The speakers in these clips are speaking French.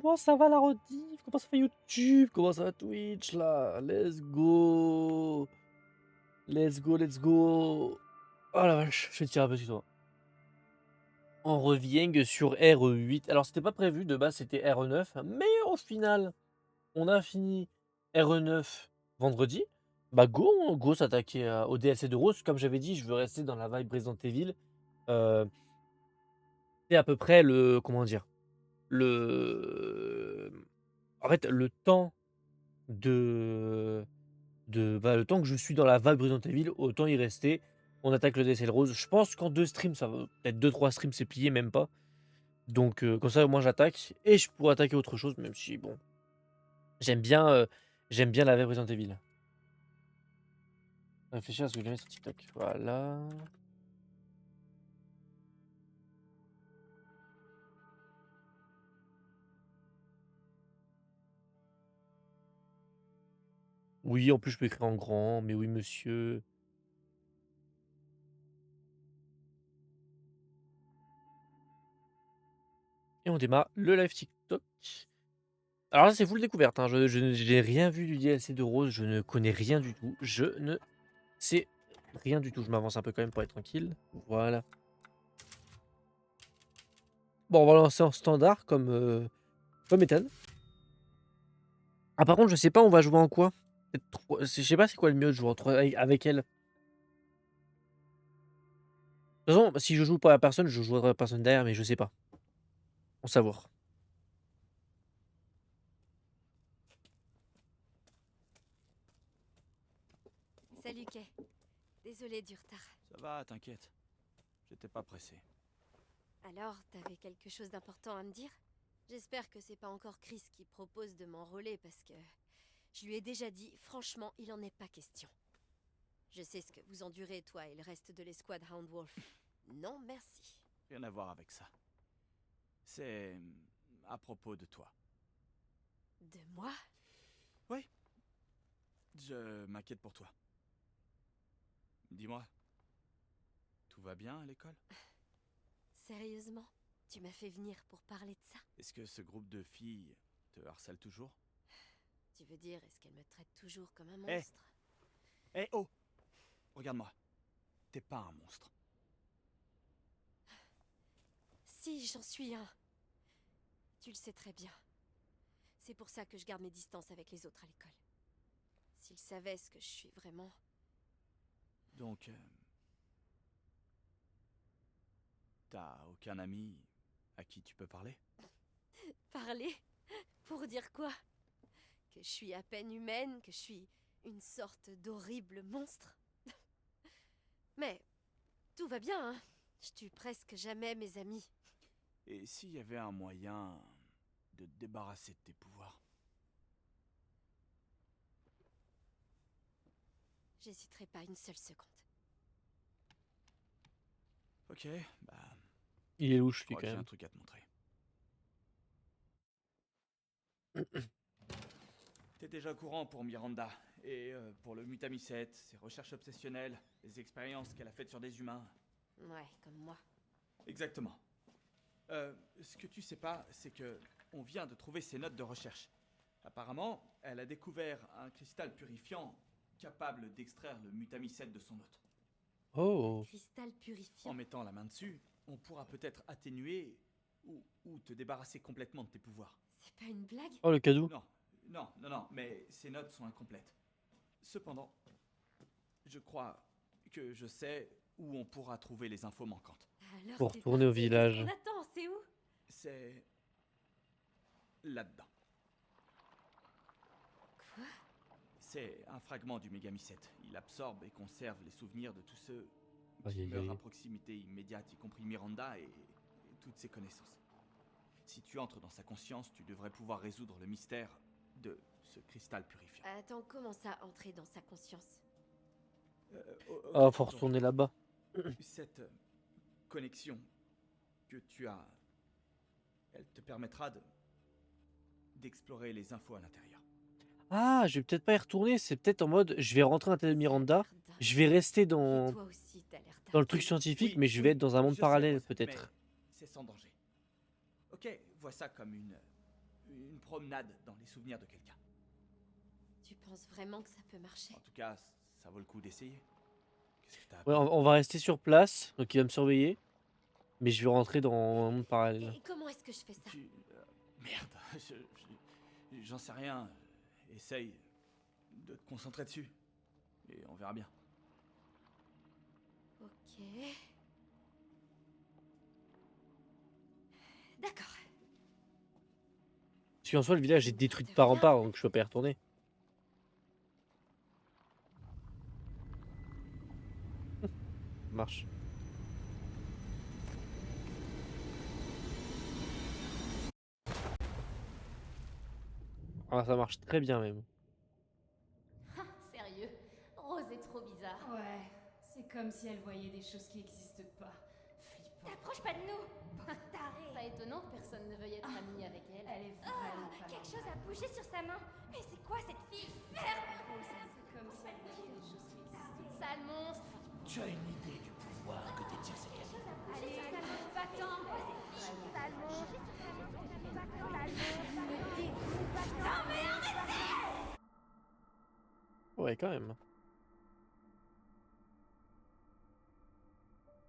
comment ça va la rediff? Comment ça va YouTube? Comment ça va Twitch là? Let's go! Let's go, let's go! Oh la vache, je vais tirer un peu sur toi. On revient sur RE8. Alors c'était pas prévu, de base c'était RE9, mais au final, on a fini RE9 vendredi. Bah go, hein, go s'attaquer au DLC de Rose. Comme j'avais dit, je veux rester dans la vibe Resident Evil. Euh, c'est à peu près le, comment dire, le, en fait, le temps de bah, le temps que je suis dans la vibe Resident Evil, autant y rester. On attaque le DSL Rose. Je pense qu'en 2 streams, ça va peut-être 2-3 streams, c'est plié, même pas. Donc comme ça, moi j'attaque et je pourrais attaquer autre chose, même si bon, j'aime bien, j'aime bien la vibe Resident Evil. Réfléchir à ce que j'aimais sur TikTok. Voilà. Oui, en plus je peux écrire en grand, mais oui monsieur. Et on démarre le live TikTok. Alors là, c'est full découverte, hein. J'ai rien vu du DLC de Rose, je ne connais rien du tout. Je ne sais rien du tout. Je m'avance un peu quand même pour être tranquille. Voilà. Bon, on va lancer en standard comme Ethan. Ah, par contre, je sais pas, on va jouer en quoi? Je sais pas c'est quoi le mieux de jouer avec elle. De toute façon, si je joue pas à personne, je jouerai à personne derrière, mais je sais pas. On savoir. Salut Kay. Désolée du retard. Ça va, t'inquiète. J'étais pas pressé. Alors, t'avais quelque chose d'important à me dire? J'espère que c'est pas encore Chris qui propose de m'enrôler parce que je lui ai déjà dit, franchement, il en est pas question. Je sais ce que vous endurez, toi et le reste de l'escouade Hound Wolf. Non, merci. Rien à voir avec ça. C'est à propos de toi. De moi? Oui. Je m'inquiète pour toi. Dis-moi, tout va bien à l'école? Sérieusement? Tu m'as fait venir pour parler de ça? Est-ce que ce groupe de filles te harcèle toujours? Tu veux dire, est-ce qu'elle me traite toujours comme un Eh. monstre? Eh oh! Regarde-moi. T'es pas un monstre. Si, j'en suis un. Tu le sais très bien. C'est pour ça que je garde mes distances avec les autres à l'école. S'ils savaient ce que je suis vraiment... Donc, t'as aucun ami à qui tu peux parler? Parler? Pour dire quoi? Que je suis à peine humaine, que je suis une sorte d'horrible monstre? Mais tout va bien, hein? Je tue presque jamais mes amis. Et s'il y avait un moyen de te débarrasser de tes pouvoirs? J'hésiterai pas une seule seconde. Ok, bah, Il est je louche lui crois quand que j'ai un même. truc à te montrer. T'es déjà au courant pour Miranda, et pour le Mutamycète, ses recherches obsessionnelles, les expériences qu'elle a faites sur des humains. Ouais, comme moi. Exactement. Ce que tu sais pas, c'est que on vient de trouver ses notes de recherche. Apparemment, elle a découvert un cristal purifiant capable d'extraire le Mutamycète de son hôte. Oh. Cristal En purifiant. mettant la main dessus, on pourra peut-être atténuer ou te débarrasser complètement de tes pouvoirs. C'est pas une blague? Oh, le cadeau. Non, mais ces notes sont incomplètes. Cependant, je crois que je sais où on pourra trouver les infos manquantes. Alors Pour c'est retourner au parti, qu'est-ce qu'on village. attend? C'est où? C'est là-dedans. Quoi? C'est un fragment du mégamycète. Il absorbe et conserve les souvenirs de tous ceux Aïe qui aïe meurent à aïe. proximité immédiate, y compris Miranda et toutes ses connaissances. Si tu entres dans sa conscience, tu devrais pouvoir résoudre le mystère de ce cristal purifiant. Attends, comment ça, entrer dans sa conscience? Ah, Ok, faut donc, retourner là-bas. cette connexion que tu as, elle te permettra d'explorer les infos à l'intérieur. Ah, je vais peut-être pas y retourner. C'est peut-être en mode, je vais rentrer dans la tête de Ça a Miranda. l'air dingue. Je vais rester Et dans toi aussi, t'as l'air dans le truc dingue. scientifique, Oui, mais je vais être oui, dans un monde je sais, parallèle Rose, mais peut-être. c'est sans danger. Ok, vois ça comme une une promenade dans les souvenirs de quelqu'un. Tu penses vraiment que ça peut marcher? En tout cas, ça vaut le coup d'essayer. Qu'est-ce que t'as Ouais, appris? on va rester sur place, donc il va me surveiller. Mais je vais rentrer dans un monde parallèle. Et comment est-ce que je fais ça? Merde, j'en sais rien. Essaye de te concentrer dessus. Et on verra bien. Ok. D'accord. Parce qu'en soi, le village est détruit de part en part, donc je peux pas y retourner. Ça marche. Ah, ça marche très bien même. Sérieux, Rose est trop bizarre. Ouais, c'est comme si elle voyait des choses qui n'existent pas. Flippant. T'approches pas de nous. Taré. Pas étonnant que personne ne veuille être ami avec elle. Elle est vraiment pas Quelque normale. chose a bougé sur sa main. Mais c'est quoi cette fille? Merde. C'est comme si elle voyait des choses qui existent. Sale monstre. Tu as une idée du pouvoir que détient cette gamine? Allez, sale monstre, va-t'en. Sale monstre. Ouais, quand même.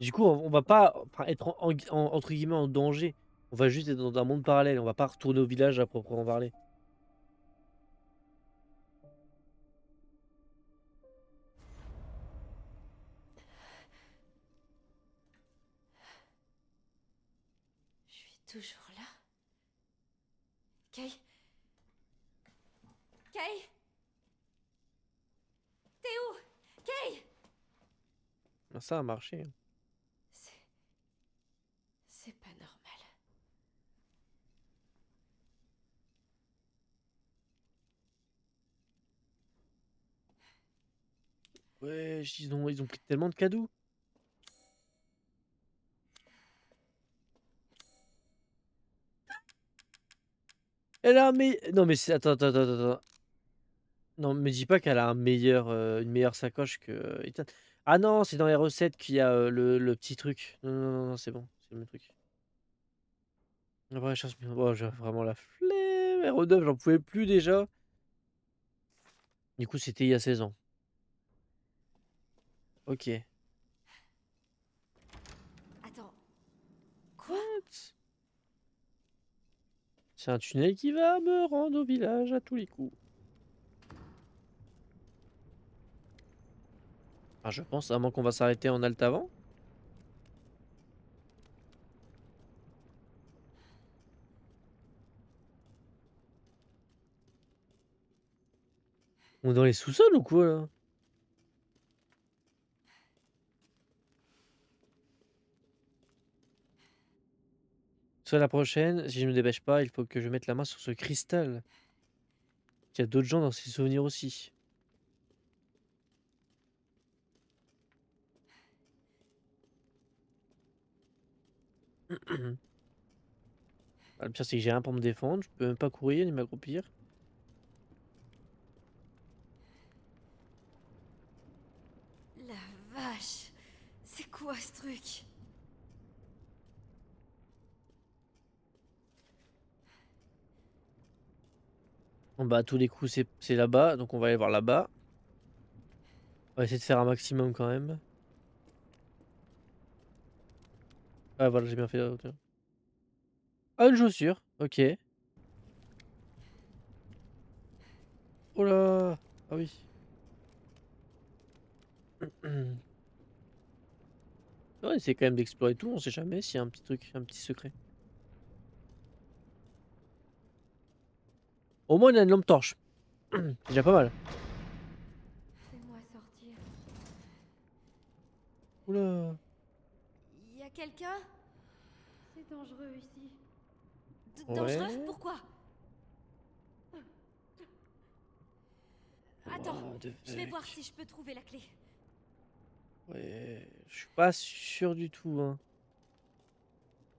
Du coup, on va pas être entre guillemets en danger. On va juste être dans un monde parallèle. On va pas retourner au village à proprement parler. Je suis toujours là. Kay? Kay? T'es où? Kay? Ça a marché. C'est pas normal. Ouais, ils ont pris tellement de cadeaux. Elle a un Non, mais c'est. Attends. Non, me dis pas qu'elle a une meilleure sacoche que Ethan. Ah non, c'est dans les recettes qu'il y a le petit truc. Non, c'est bon. C'est le même truc. Après, je cherche bien. Oh, j'ai vraiment la flemme. RE9, j'en pouvais plus déjà. Du coup, c'était il y a 16 ans. Ok. Attends. Quoi? What? C'est un tunnel qui va me rendre au village à tous les coups. Ah, je pense, à moins qu'on va s'arrêter en halte avant. On est dans les sous-sols ou quoi là? Soit la prochaine, si je me dépêche pas, il faut que je mette la main sur ce cristal. Il y a d'autres gens dans ces souvenirs aussi. Ah, le pire, c'est que j'ai rien pour me défendre. Je peux même pas courir ni m'accroupir. La vache. C'est quoi ce truc? Bon, bah, à tous les coups, c'est là-bas. Donc, on va aller voir là-bas. On va essayer de faire un maximum quand même. Ah, voilà, j'ai bien fait la hauteur. Ah, une chaussure. Ok. Oh là. Ah oui. On va essayer quand même d'explorer tout. On sait jamais s'il y a un petit truc, un petit secret. Au moins, on a une lampe torche. C'est déjà pas mal. Fais-moi sortir. Oula. Y a quelqu'un? C'est dangereux ici. Dangereux? Ouais. Pourquoi? Attends, What the je vais fuck. voir si je peux trouver la clé. Ouais, je suis pas sûr du tout, hein.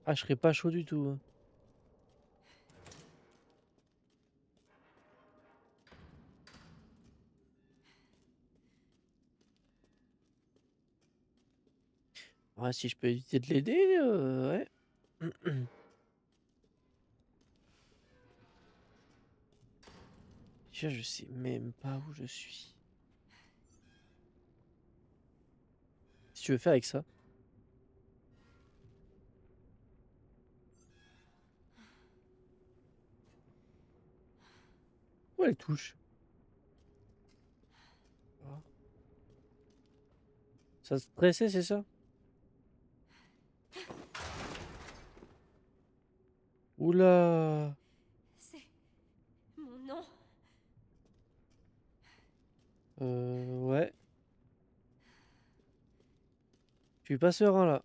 Ah, je serais pas chaud du tout, hein. Ouais, si je peux éviter de l'aider, ouais. Déjà, je sais même pas où je suis. Qu'est-ce que tu veux faire avec ça? Où elle touche? Ah. Ça se stressait, c'est ça? Oula! C'est mon nom. Ouais. Je suis pas serein là.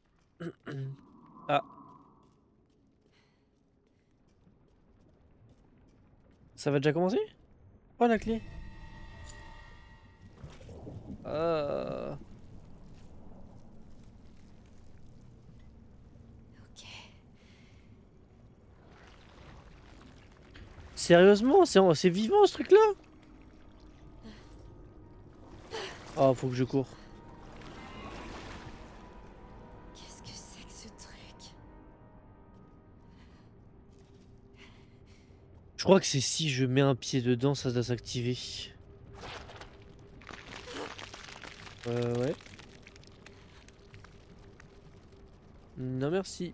Ah, ça va déjà commencer? Oh la clé. Ah. Ok. Sérieusement, c'est vivant ce truc-là? Oh, faut que je cours. Qu'est-ce que c'est que ce truc? Je crois que c'est si je mets un pied dedans, ça doit s'activer. Ouais. Non merci.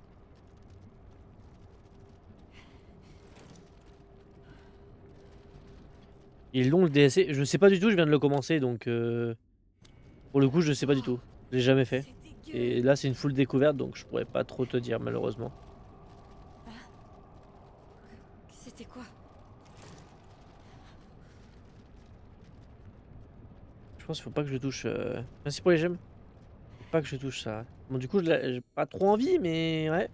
Il est long le DLC. Je sais pas du tout, je viens de le commencer donc pour le coup je sais pas du tout. Je l'ai jamais fait. C'est dégueu. Et là c'est une full découverte donc je pourrais pas trop te dire malheureusement. C'était quoi? Je pense qu'il faut pas que je touche. Merci pour les gemmes. Faut pas que je touche ça. Bon du coup j'ai pas trop envie mais ouais.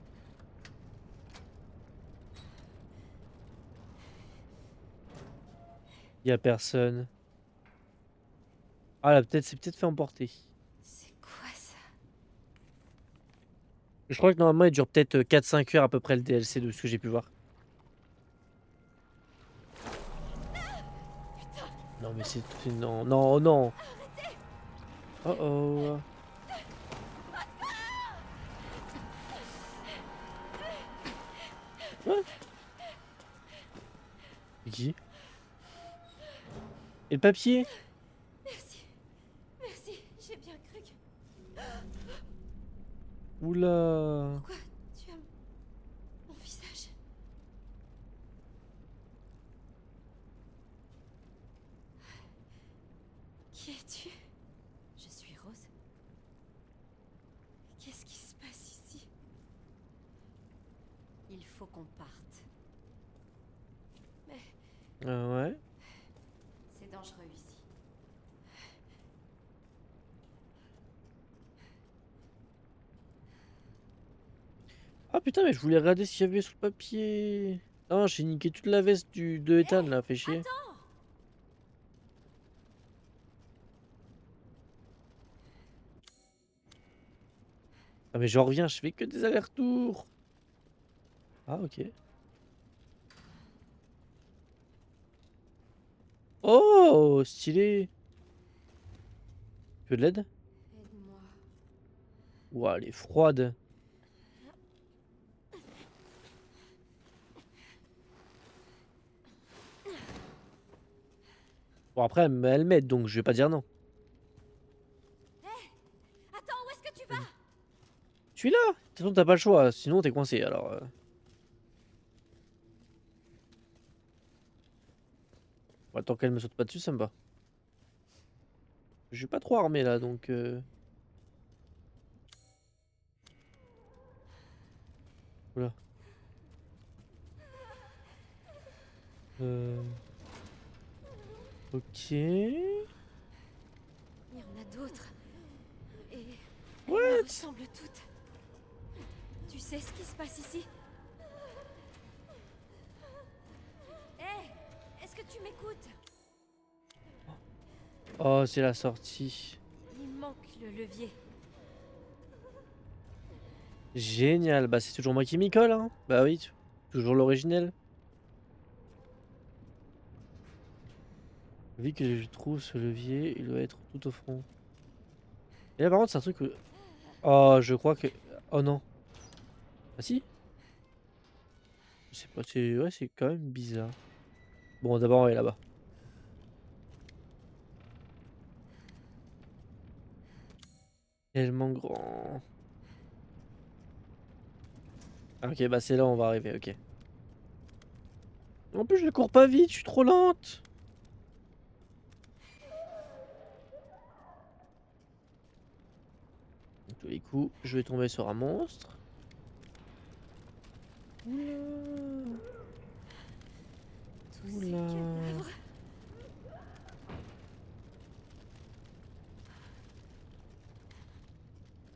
Y a personne. Ah là peut-être c'est peut-être fait emporter. C'est quoi ça? Je crois que normalement il dure peut-être 4-5 heures à peu près le DLC de ce que j'ai pu voir. Non mais non, non, non. Oh oh. Quoi? C'est qui? Et le papier? Merci. Merci. J'ai bien cru que... Oula. Pourquoi tu as mon visage? Qui es-tu? Je suis Rose. Qu'est-ce qui se passe ici? Il faut qu'on parte. Mais Ouais. c'est dangereux ici. Ah putain mais je voulais regarder ce qu'il y avait sur le papier. Non j'ai niqué toute la veste de Ethan là, fait chier. Attends! Ah mais j'en reviens, je fais que des allers-retours. Ah ok. Oh stylé. Tu veux de l'aide? Aide-moi. Ouah elle est froide. Bon après elle m'aide donc je vais pas dire non. Attends, où est-ce que tu vas? Je suis là. De toute façon t'as pas le choix, sinon t'es coincé alors. Ouais, tant qu'elle me saute pas dessus ça me va. Je suis pas trop armé là donc. Oula. Ok. Il y en a d'autres. Et elles What? me ressemblent toutes. Tu sais ce qui se passe ici? Hé! Est-ce que tu m'écoutes? Oh c'est la sortie. Il manque le levier. Génial. Bah c'est toujours moi qui m'y colle hein. Bah oui. Toujours l'originel. Vu que je trouve ce levier, il doit être tout au fond. Et là par contre c'est un truc que... Oh je crois que... Oh non. Ah si? Je sais pas, c'est... Ouais c'est quand même bizarre. Bon d'abord on est là-bas. Tellement grand. Ah, ok, bah c'est là où on va arriver, ok. En plus, je ne cours pas vite, je suis trop lente. De tous les coups, je vais tomber sur un monstre. Oula. Tous ces Oula. cadavres.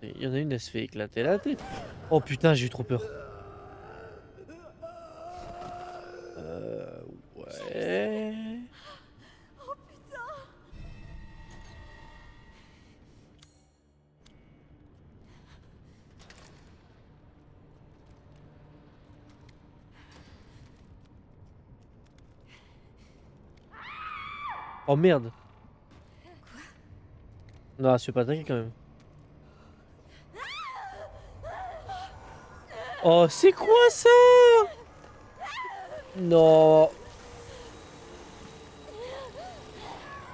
Il y en a une, elle se fait éclater la tête. Oh putain, j'ai eu trop peur. Ouais. Oh putain. Oh merde. Non, je suis pas attaqué quand même. Oh, c'est quoi ça? Non.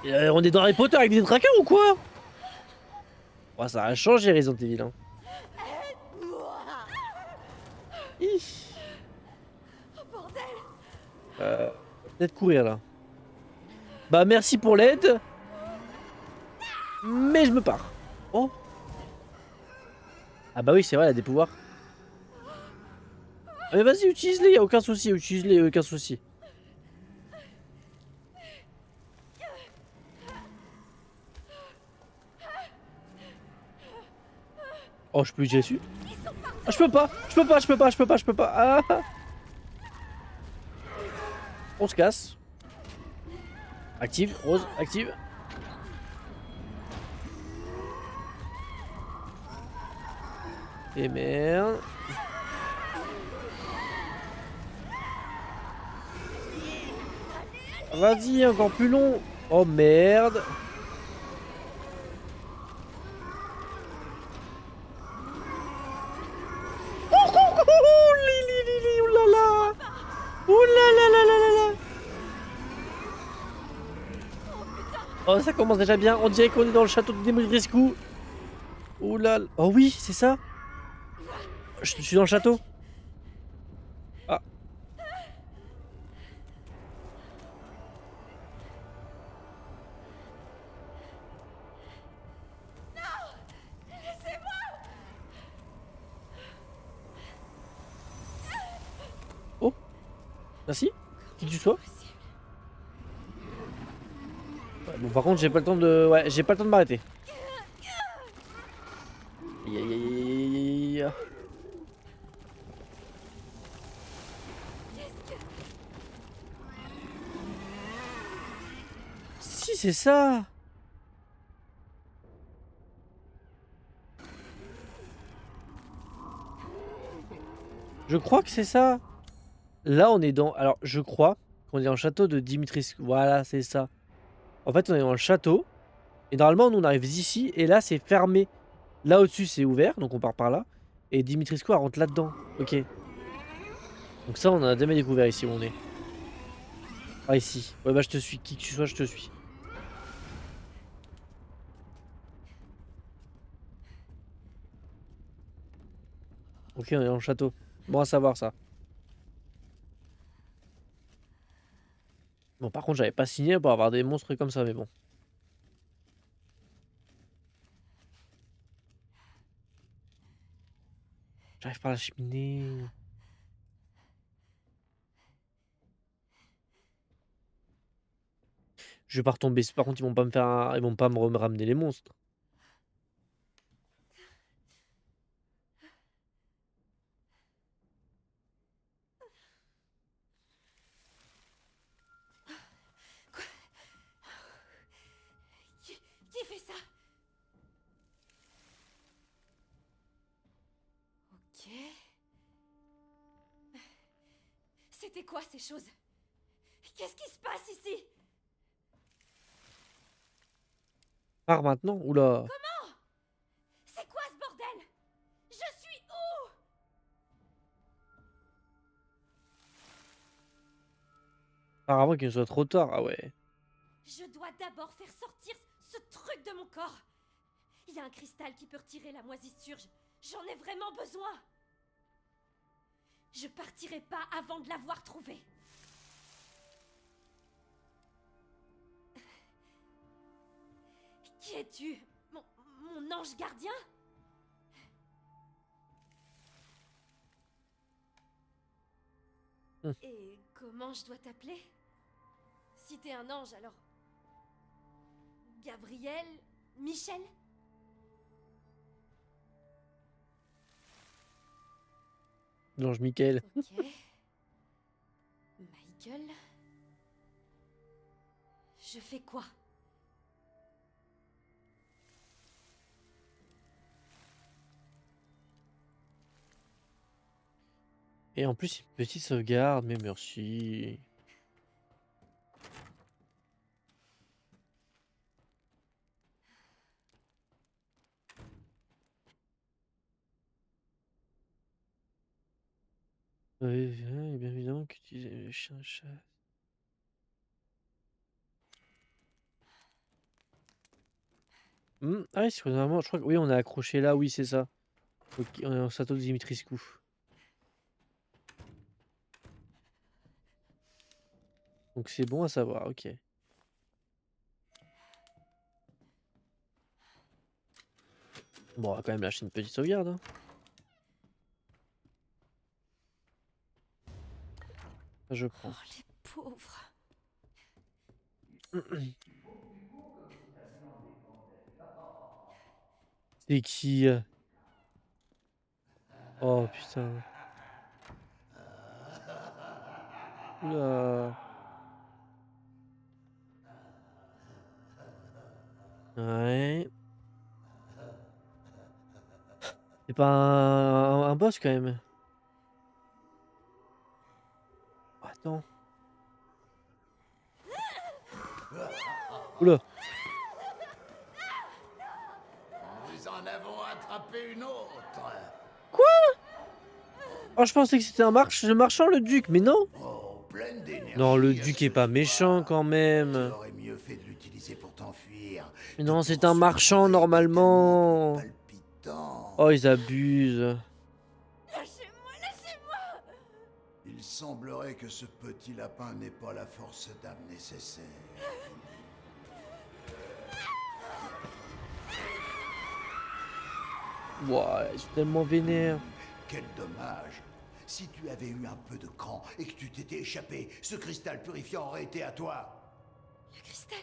On est dans Harry Potter avec des traqueurs ou quoi? Oh, ça a changé Resident Evil. Hein. Hi. Oh bordel. Peut-être courir là. Bah merci pour l'aide. Mais je me pars. Oh. Ah bah oui, c'est vrai, elle a des pouvoirs. Mais vas-y, utilise-les, y a aucun souci, utilise-les, aucun souci. Oh, je peux utiliser dessus? Ah, je peux pas, je peux pas, je peux pas, je peux pas, je peux pas. Ah. On se casse. Active, Rose, active. Et merde. Vas-y, encore plus long. Oh merde. Oulala. Oulala. Oh, ça commence déjà bien. On dirait qu'on est dans le château de Dimitrescu. Oulala. Oh oui, c'est ça. Je suis dans le château. Ah. Oh. Merci. Qui que tu sois. Ouais, bon, par contre, j'ai pas le temps de. Ouais, j'ai pas le temps de m'arrêter. Aïe, aïe, aïe, aïe, aïe, aïe. Si, c'est ça. Je crois que c'est ça. Là, on est dans. Alors, je crois qu'on est dans le château de Dimitrescu. Voilà, c'est ça. En fait, on est dans le château. Et normalement, nous, on arrive ici. Et là, c'est fermé. Là, au-dessus, c'est ouvert. Donc, on part par là. Et Dimitrescu, elle rentre là-dedans. Ok. Donc, ça, on a jamais découvert ici où on est. Ah, ici. Ouais, bah, je te suis. Qui que tu sois, je te suis. Ok, on est dans le château. Bon à savoir, ça. Bon, par contre, j'avais pas signé pour avoir des monstres comme ça, mais bon. J'arrive par la cheminée. Je vais pas retomber. Par contre, ils vont pas me faire ils vont pas me ramener les monstres. Qui fait ça? Ok. C'était quoi ces choses? Qu'est-ce qui se passe ici? Pars maintenant. Oula. C'est quoi ce bordel? Je suis où? Pars avant qu'il ne soit trop tard. Ah ouais. Je dois d'abord faire sortir ce truc de mon corps. Il y a un cristal qui peut retirer la moisissure. J'en ai vraiment besoin. Je partirai pas avant de l'avoir trouvé. Qui es-tu? Mon ange gardien? Et comment je dois t'appeler? Si t'es un ange, alors... Gabriel? Michel? L'ange Michael. Ok. Michael? Je fais quoi? Et en plus, une petite sauvegarde, mais merci. Oui, bien évidemment qu'utiliser le chien chasse. Ah oui, c'est normalement, je crois que oui, on est accroché là, oui, c'est ça. Ok, on est en château de Dimitrescu. Donc c'est bon à savoir, ok. Bon, on va quand même lâcher une petite sauvegarde. Hein. Ça, je prends. Oh, les pauvres. C'est qui Oh putain. Oula. Ouais. C'est pas un boss quand même. Attends. Oula. Nous en avons attrapé une autre. Oh, je pensais que c'était un marchand, le duc, mais non. Oh, pleine d'énergie. Non, le à duc ce est pas soir. méchant quand Tu même. aurais mieux fait de l'utiliser pour t'enfuir. Mais De non, c'est un poursuivre marchand avec des normalement. tellement palpitants. Oh, ils abusent. Lâchez-moi, lâchez-moi! Il semblerait que ce petit lapin n'ait pas la force d'âme nécessaire. Ouah, ils sont tellement vénères. Quel dommage. Si tu avais eu un peu de cran et que tu t'étais échappé, ce cristal purifiant aurait été à toi. Le cristal?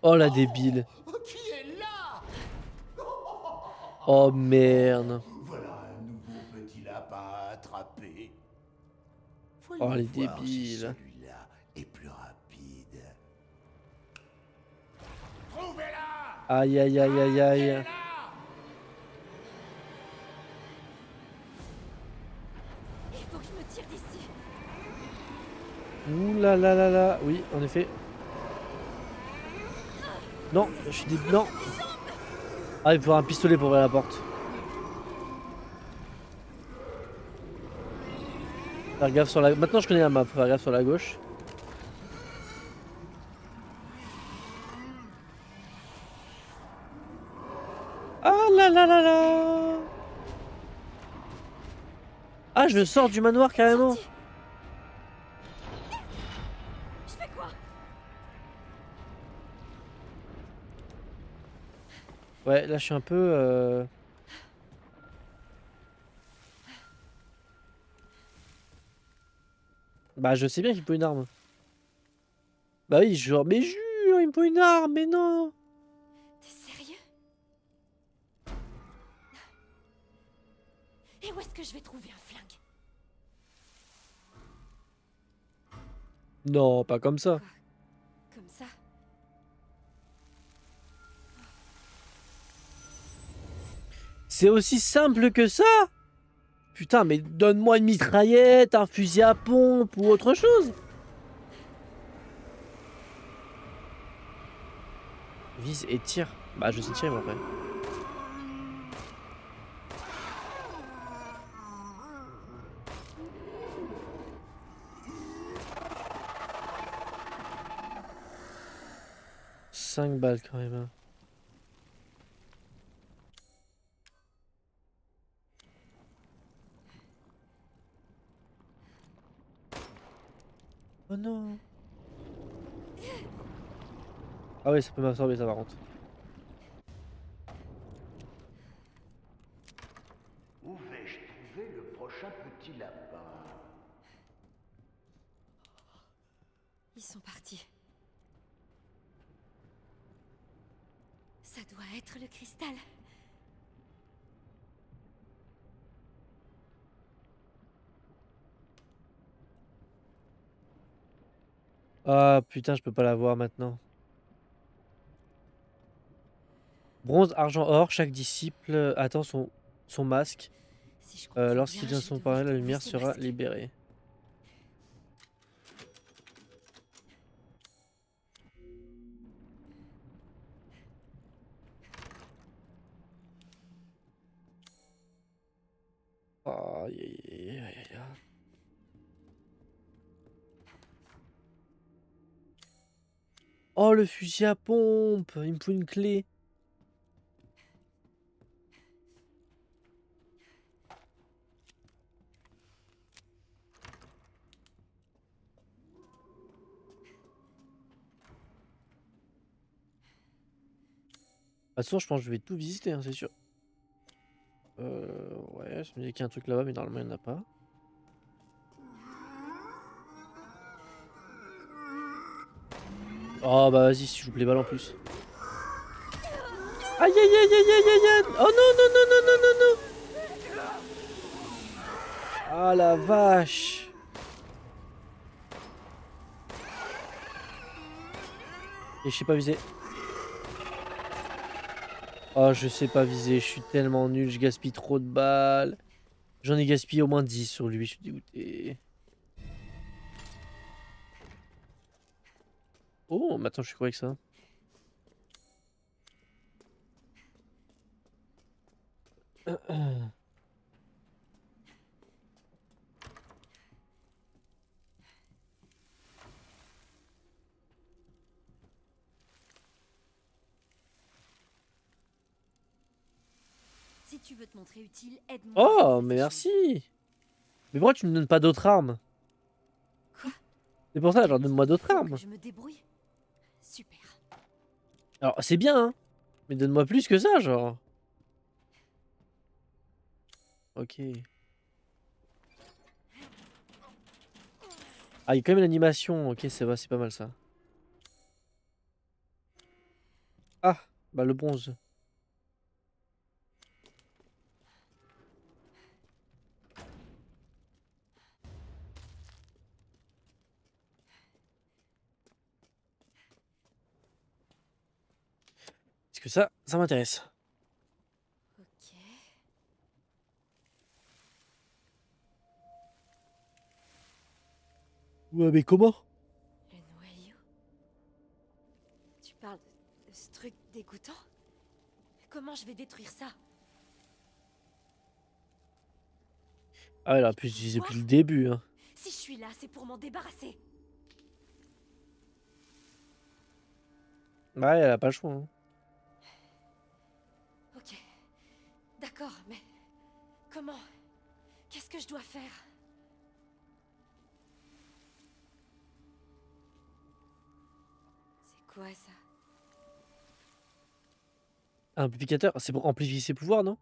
Oh la débile. Qui est là? Oh merde. Voilà un nouveau petit lapin à attraper. Oh Voyons les voir si débiles. celui-là est plus rapide. Trouvez-la! Aïe aïe aïe aïe aïe. Il faut que je me tire d'ici. Ouh là là là là. Oui, en effet. Non, je suis débile. Non. Ah, il faut un pistolet pour ouvrir la porte. Faire gaffe sur la... Maintenant je connais la map, faut faire gaffe sur la gauche. Ah là là là là. Ah, je sors du manoir carrément. Sorti. Je fais quoi? Ouais, là je suis un peu... Bah je sais bien qu'il faut une arme. Bah oui, genre, mais jure, il me faut une arme, mais non. T'es sérieux? Et où est-ce que je vais trouver un flingue? Non, pas comme ça. Comme ça? C'est aussi simple que ça? Putain, mais donne-moi une mitraillette, un fusil à pompe ou autre chose. Vise et tire. Bah je sais tirer moi après. « 5 balles quand même. Hein. Oh non. Ah ouais, ça peut m'absorber ça par contre. Où vais-je trouver le prochain petit lapin? Ils sont partis. Ça doit être le cristal. Ah putain, je peux pas la voir maintenant. Bronze, argent, or, chaque disciple attend son masque. Si je comprends Lorsqu'il bien, vient je vais son devoir parrain, la trouver lumière ces sera masques. libérée. Aïe, aïe, aïe, aïe, aïe. Oh, le fusil à pompe! Il me faut une clé. De toute façon, je pense que je vais tout visiter, hein, c'est sûr. Ouais, ça me dit qu'il y a un truc là-bas, mais normalement, il n'y en a pas. Oh, bah vas-y, si je joue les balles en plus. Aïe, aïe, aïe, aïe, aïe, aïe, aïe. Oh non, non, non, non, non, non, non. Ah la vache. Et je sais pas viser. Oh, je sais pas viser, je suis tellement nul, je gaspille trop de balles. J'en ai gaspillé au moins 10 sur lui, je suis dégoûté. Oh, mais attends, je suis quoi avec ça? Si tu veux te montrer utile, aide-moi à Oh, ramasser mais ces choses. merci. Mais pourquoi tu me donnes pas d'autres armes? Quoi? C'est pour ça, Tu genre, dis donne-moi qu'il d'autres faut que armes. je me débrouille? Super. Alors, c'est bien, hein. Mais donne-moi plus que ça, genre. Ok. Ah, il y a quand même une animation. Ok, c'est pas mal ça. Ah, bah le bronze. Est-ce que ça m'intéresse? Ok. Ouais, mais comment? Le noyau. Tu parles de ce truc dégoûtant? Comment je vais détruire ça? Ah, elle a pu utiliser Pouvoir? depuis le début, hein. Si je suis là, c'est pour m'en débarrasser. Ouais, elle a pas le choix, hein. Ok. D'accord, mais comment? Qu'est-ce que je dois faire? C'est quoi ça? Un amplificateur, c'est pour amplifier ses pouvoirs, non?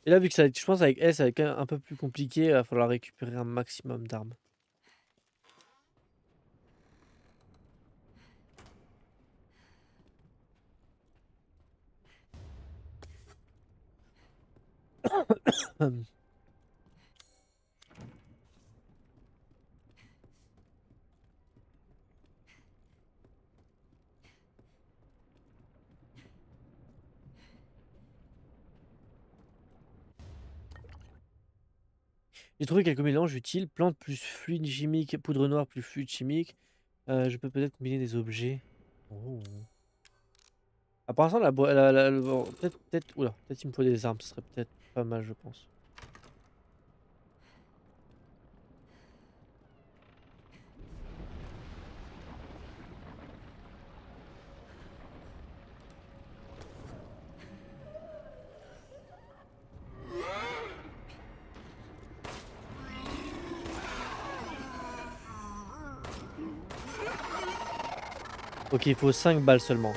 Et là, vu que ça, je pense avec elle, ça va être quand même un peu plus compliqué, il va falloir récupérer un maximum d'armes. J'ai trouvé quelques mélanges utiles. Plante plus fluide chimique, poudre noire plus fluide chimique. Je peux peut-être combiner des objets. Oh. Ah, pour l'instant, bon, oula, peut-être il me faut des armes, ce serait peut-être pas mal, je pense. Ok, il faut 5 balles seulement.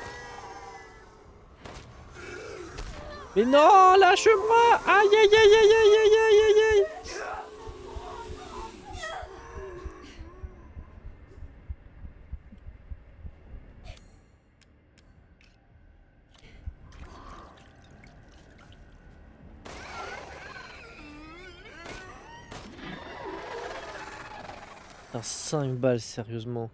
Mais non, lâche-moi! Aïe aïe aïe aïe aïe aïe aïe aïe aïe! Putain, 5 balles, sérieusement.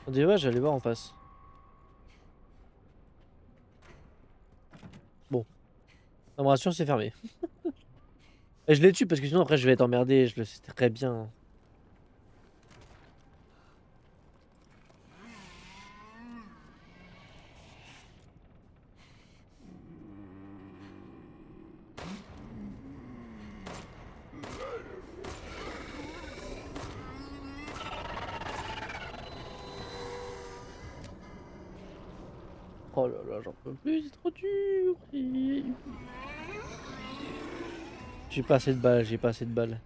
On dirait, ouais, j'allais voir en face. Bon. Ça me rassure, c'est fermé. Et je les tue parce que sinon après je vais être emmerdé, je le sais très bien. Oh là là, j'en peux plus, c'est trop dur. J'ai pas assez de balles, j'ai pas assez de balles.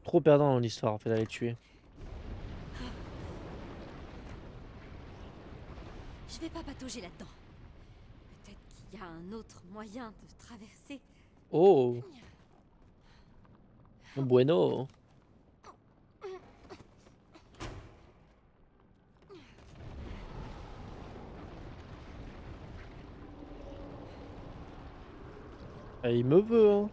Trop perdant dans l'histoire en fait à les tuer. Je vais pas patauger là-dedans. Peut-être qu'il y a un autre moyen de traverser. Oh, bueno. Ah, il me veut, hein.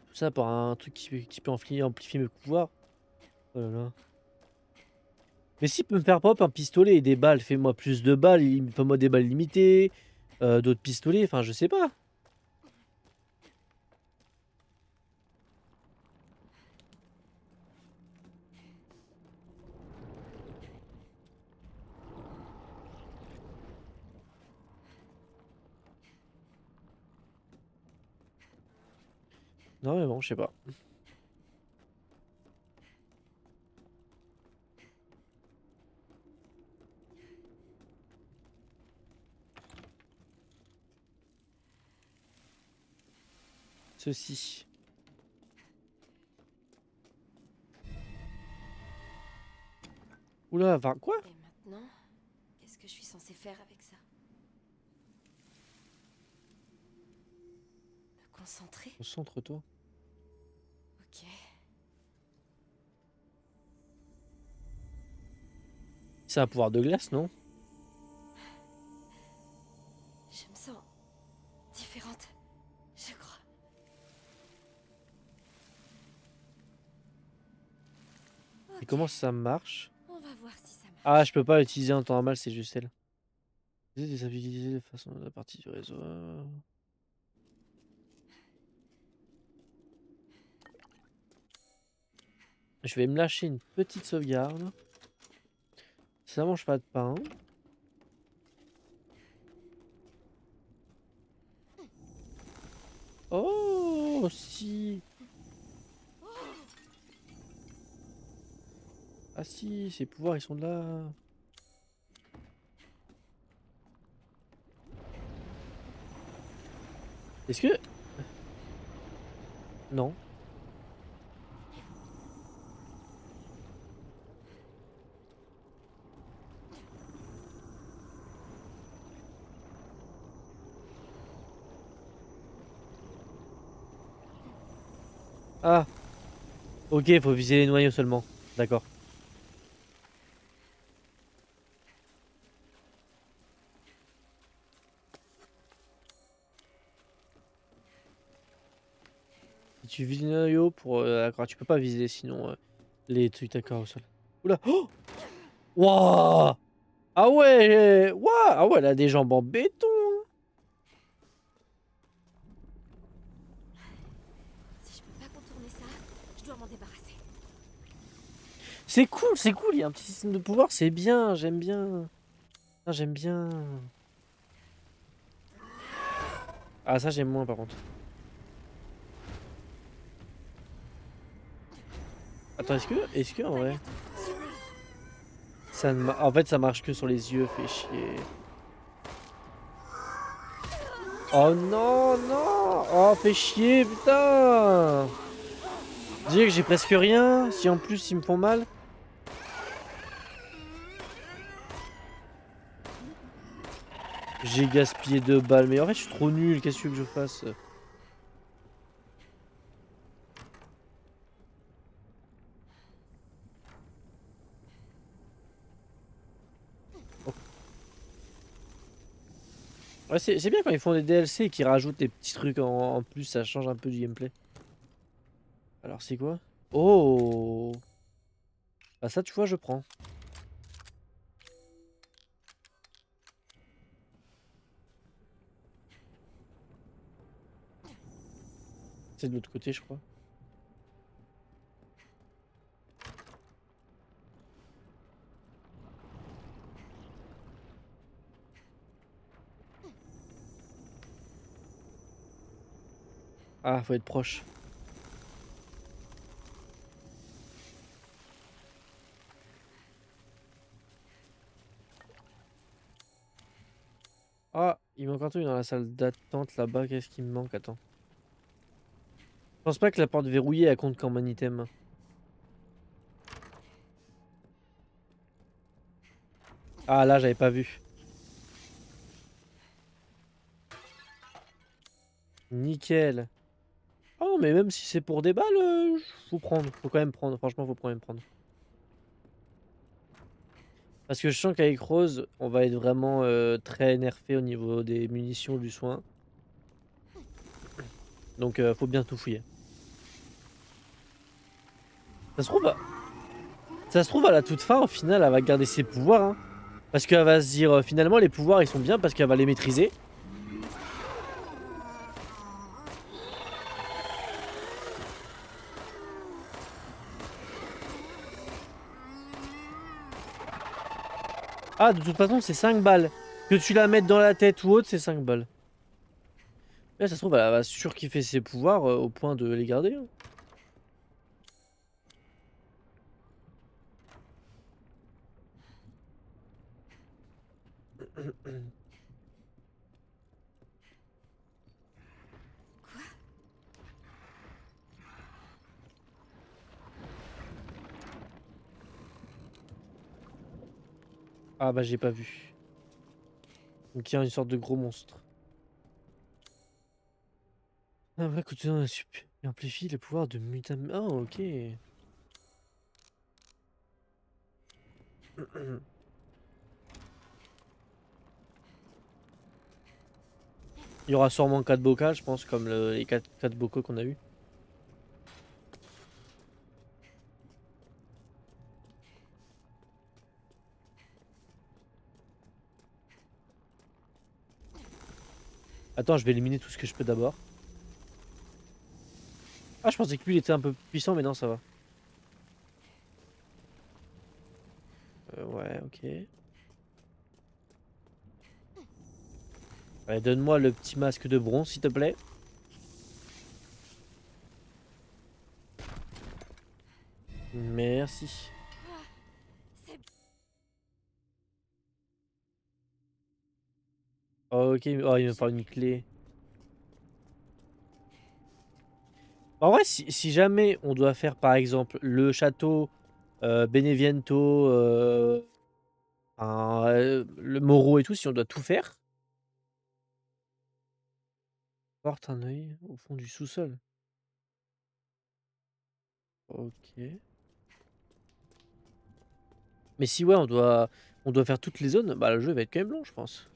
Tout ça pour un truc qui peut amplifier mes pouvoirs. Oh là là. Mais s'il peut me faire pop un pistolet et des balles, fais-moi plus de balles, fais-moi des balles limitées, d'autres pistolets, enfin je sais pas. Non mais bon, je sais pas. Ceci. Oula, enfin quoi? Et maintenant, qu'est-ce que je suis censée faire avec ça? Me concentrer? Concentre-toi. Ok. C'est un pouvoir de glace, non? Je me sens différente, je crois. Et Ok, comment ça marche? on va voir si ça Ah, marche. je peux pas l'utiliser en temps normal, c'est juste elle. Déstabiliser de façon la partie du réseau. Je vais me lâcher une petite sauvegarde. Ça mange pas de pain. Oh, si. Ah si, ces pouvoirs, ils sont là. Est-ce que... Non. Ah, ok, faut viser les noyaux seulement. D'accord. Si tu vises les noyaux pour... d'accord, tu peux pas viser sinon les trucs d'accord au sol. Oula. Oh, wouah. Ah ouais, wouah. Ah ouais, elle a des jambes en béton. C'est cool, il y a un petit système de pouvoir, c'est bien, j'aime bien. Ah, j'aime bien. Ah, ça j'aime moins par contre. Attends, est-ce que en vrai, en fait ça marche que sur les yeux, fait chier. Oh non, non, oh fait chier, putain. Dire que j'ai presque rien, si en plus ils me font mal. J'ai gaspillé 2 balles, mais en fait je suis trop nul, qu'est-ce que tu veux que je fasse? Ouais, c'est bien quand ils font des DLC et qu'ils rajoutent des petits trucs en plus, ça change un peu du gameplay. Alors c'est quoi? Oh! Bah ça tu vois je prends. C'est de l'autre côté je crois. Ah, faut être proche. Ah, il manque un truc dans la salle d'attente là-bas, qu'est-ce qui me manque? Attends. Je pense pas que la porte verrouillée elle compte comme un item. Ah là j'avais pas vu. Nickel. Oh mais même si c'est pour des balles, faut prendre, faut quand même prendre, franchement faut quand même prendre. Parce que je sens qu'avec Rose, on va être vraiment très nerfé au niveau des munitions du soin. Donc faut bien tout fouiller. Ça se trouve, ça se trouve à la toute fin, au final, elle va garder ses pouvoirs. Hein. Parce qu'elle va se dire, finalement, les pouvoirs, ils sont bien parce qu'elle va les maîtriser. Ah, de toute façon, c'est 5 balles. Que tu la mettes dans la tête ou autre, c'est 5 balles. Là, ça se trouve, elle va surkiffer ses pouvoirs au point de les garder. Hein. Ah bah, j'ai pas vu. Donc, il y a une sorte de gros monstre. Ah ouais, écoute, il amplifie les pouvoirs de mutam... Oh, ok. Il y aura sûrement 4 bocals, je pense, comme les 4 bocaux qu'on a eu. Attends, je vais éliminer tout ce que je peux d'abord. Ah, je pensais que lui, il était un peu puissant, mais non, ça va. Ouais, ok. Allez, donne-moi le petit masque de bronze, s'il te plaît. Merci. Ok, oh, il me parle une clé. En vrai, si jamais on doit faire, par exemple, le château, Beneviento, le Moro et tout, si on doit tout faire, porte un œil au fond du sous-sol. Ok. Mais si ouais, on doit faire toutes les zones, bah le jeu va être quand même long, je pense.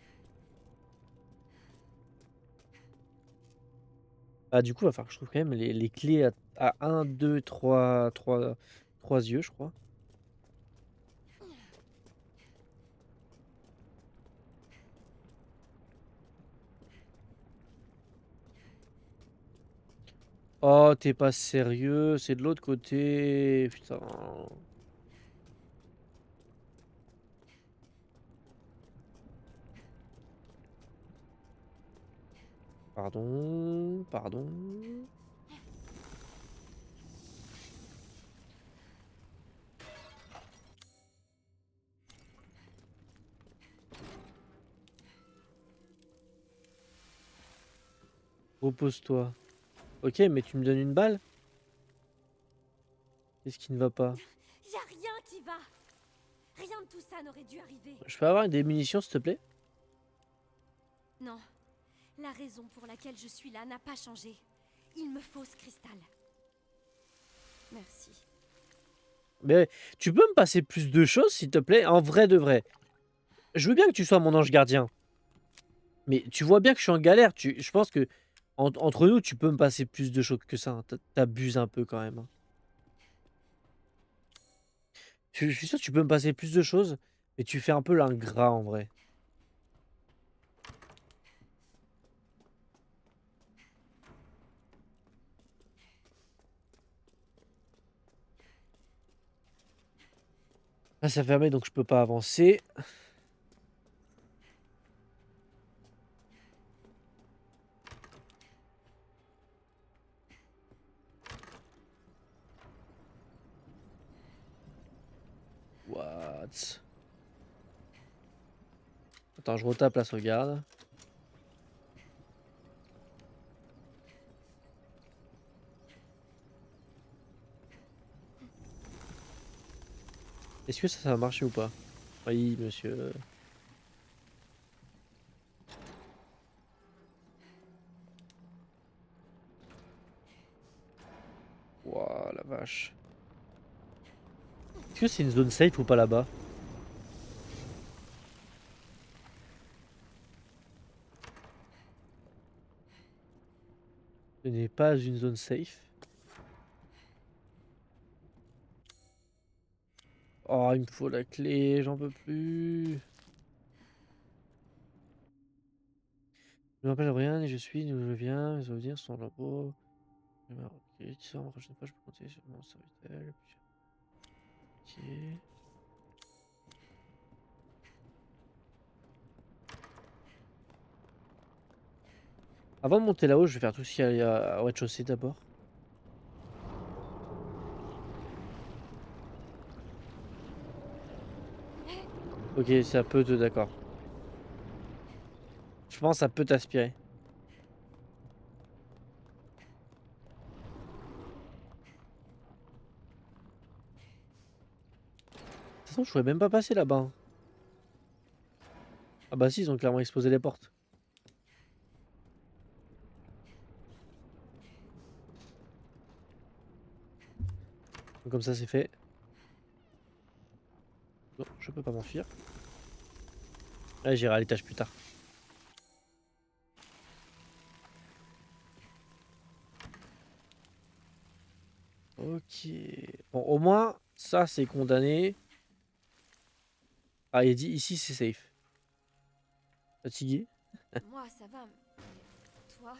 Ah du coup, il va falloir que je trouve quand même les clés à 1, 2, 3 yeux, je crois. Oh, t'es pas sérieux, c'est de l'autre côté, putain. Pardon, pardon. Repose-toi. Ok, mais tu me donnes une balle? Qu'est-ce qui ne va pas? Y a rien qui va. Rien de tout ça n'aurait dû arriver. Je peux avoir des munitions, s'il te plaît? Non. La raison pour laquelle je suis là n'a pas changé. Il me faut ce cristal. Merci. Mais tu peux me passer plus de choses, s'il te plaît? En vrai de vrai. Je veux bien que tu sois mon ange gardien. Mais tu vois bien que je suis en galère. Je pense que entre nous, tu peux me passer plus de choses que ça, hein. T'abuses un peu quand même, hein. Je suis sûr que tu peux me passer plus de choses, mais tu fais un peu l'ingrat en vrai. Là, ça fermé, donc je peux pas avancer. What? Attends, je retape la sauvegarde. Est-ce que ça va marcher ou pas? Oui, monsieur. Ouah, la vache. Est-ce que c'est une zone safe ou pas là-bas? Ce n'est pas une zone safe. Oh, il me faut la clé, j'en peux plus. Je me rappelle rien et je suis d'où je viens, mes souvenirs sont là-bas. Ok, tu sais, la prochaine fois, je peux compter sur mon serviteur. Ok. Avant de monter là-haut, je vais faire tout ce qu'il y a au rez-de-chaussée d'abord. Ok, ça peut te... D'accord. Je pense que ça peut t'aspirer. De toute façon, je pourrais même pas passer là-bas, hein. Ah bah si, ils ont clairement exposé les portes. Donc, comme ça, c'est fait. Non, je peux pas m'enfuir. Là, j'irai à l'étage plus tard. Ok. Bon, au moins, ça, c'est condamné. Ah, il dit ici, c'est safe. Fatigué? Moi, ça va. Mais toi...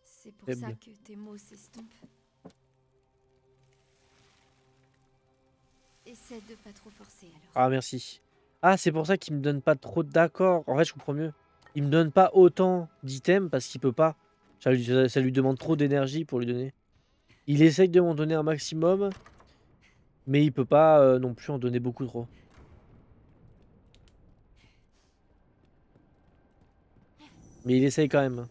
C'est pour ça Faible. que tes mots s'estompent. Essaie de pas trop forcer alors. Ah, merci. Ah, c'est pour ça qu'il me donne pas trop d'accord. En fait, je comprends mieux. Il me donne pas autant d'items parce qu'il peut pas. Ça lui demande trop d'énergie pour lui donner. Il essaye de m'en donner un maximum, mais il peut pas non plus en donner beaucoup trop. Mais il essaye quand même.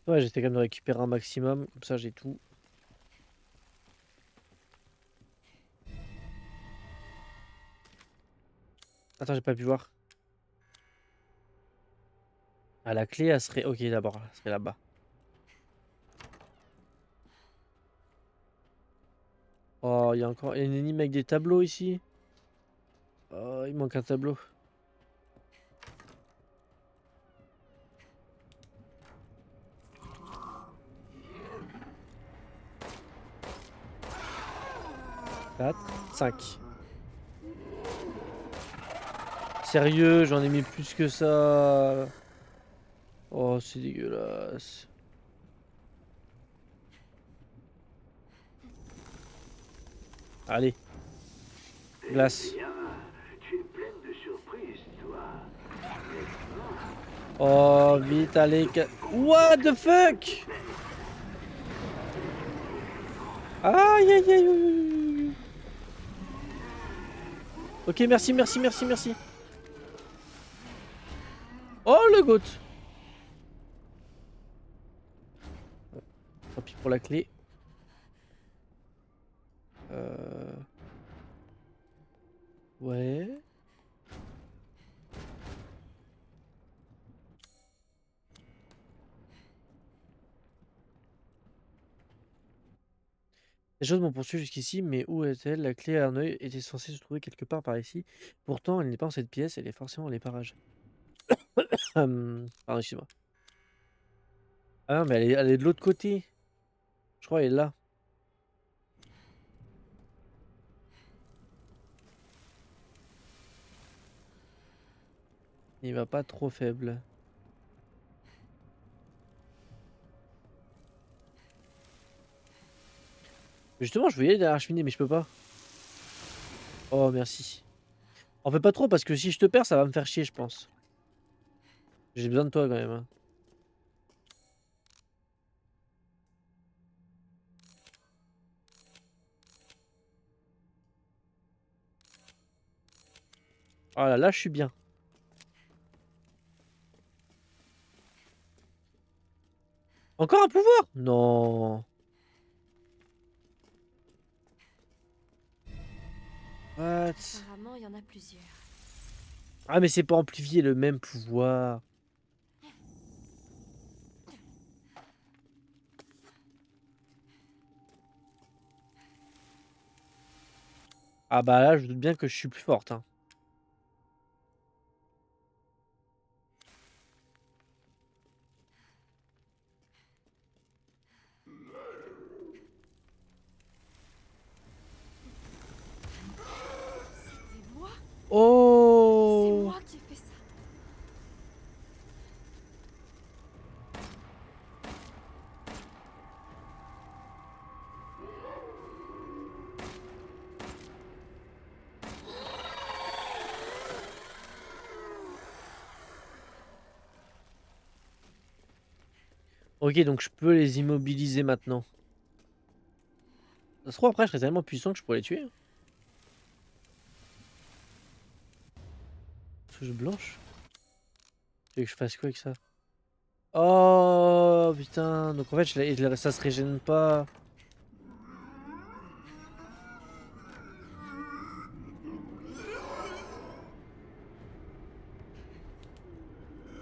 Ouais, j'essaie quand même de récupérer un maximum. Comme ça, j'ai tout. Attends, j'ai pas pu voir. Ah, la clé, elle serait... Ok, d'abord, elle serait là-bas. Oh, il y a encore une énigme avec des tableaux ici. Oh, il manque un tableau. Quatre, 5. Sérieux, j'en ai mis plus que ça. Oh, c'est dégueulasse. Allez. Glace. Tu es pleine de surprises, toi. Oh, vite, allez. What the fuck? Aïe, aïe, aïe, aïe, aïe. Ok, merci, merci, merci, merci. Oh, le goat. Tant pis pour la clé. Ouais. Les choses m'ont poursuivi jusqu'ici, mais où est-elle? La clé à un œil était censée se trouver quelque part par ici. Pourtant, elle n'est pas dans cette pièce, elle est forcément dans les parages. Pardon, excuse-moi. Ah non, mais elle est de l'autre côté. Je crois qu'elle est là. Il va pas trop faible. Justement, je veux y aller derrière la cheminée, mais je peux pas. Oh, merci. En fais pas trop, parce que si je te perds, ça va me faire chier, je pense. J'ai besoin de toi, quand même. Hein. Oh là, je suis bien. Encore un pouvoir? Non. What? Apparemment, il y en a plusieurs. Ah, mais c'est pour amplifier le même pouvoir. Ah bah là, je doute bien que je suis plus forte. Hein. C'était moi? C'est Oh! moi qui ai fait ça. Ok, donc je peux les immobiliser maintenant. Ça se trouve, après, je serais tellement puissant que je pourrais les tuer. Hein. Touche blanche? Tu veux que je fasse quoi avec ça? Oh putain, donc en fait ça se régène pas.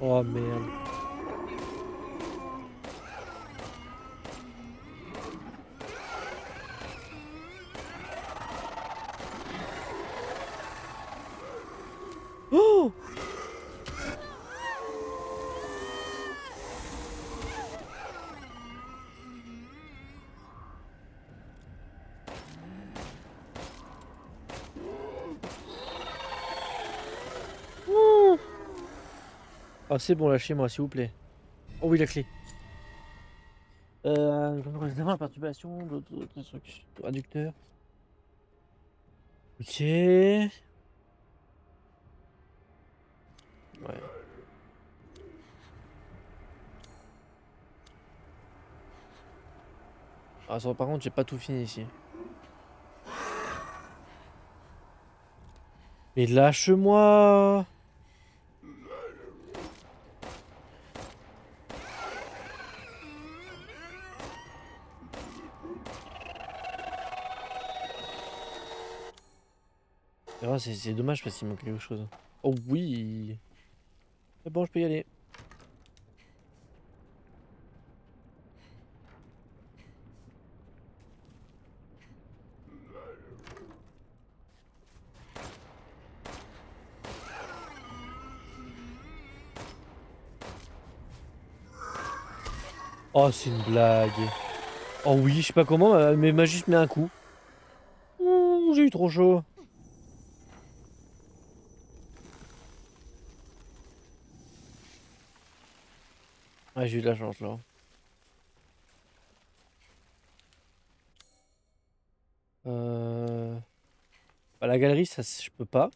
Oh merde. Oh! Ouh. Ah c'est bon, lâchez-moi s'il vous plaît. Oh oui, la clé. La perturbation, d'autres trucs. Traducteur. Ok. Ouais. Ah, ça, par contre, j'ai pas tout fini ici. Mais lâche-moi! Ah, c'est dommage parce qu'il manque quelque chose. Oh oui! C'est bon, je peux y aller. Oh, c'est une blague. Oh oui, je sais pas comment, mais m'a juste mis un coup. Ouh, j'ai eu trop chaud. Ouais, j'ai eu de la chance là. Euh... La galerie, ça, je peux pas.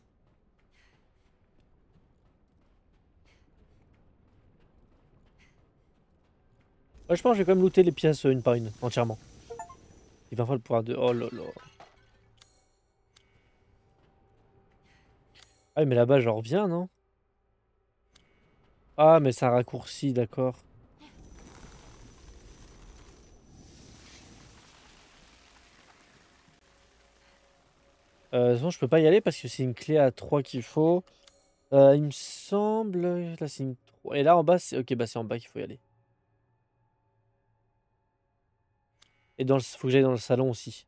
Ouais, je pense que je vais quand même looter les pièces une par une, entièrement. Et 20 fois le pouvoir de... Oh là là. Ah, mais là-bas, je reviens, non? Ah, mais c'est un raccourci, d'accord. Sinon, je peux pas y aller parce que c'est une clé à 3 qu'il faut. Il me semble... Là, c'est une 3. Et là, en bas, c'est... Ok, bah c'est en bas qu'il faut y aller. Et dans le... faut que j'aille dans le salon aussi.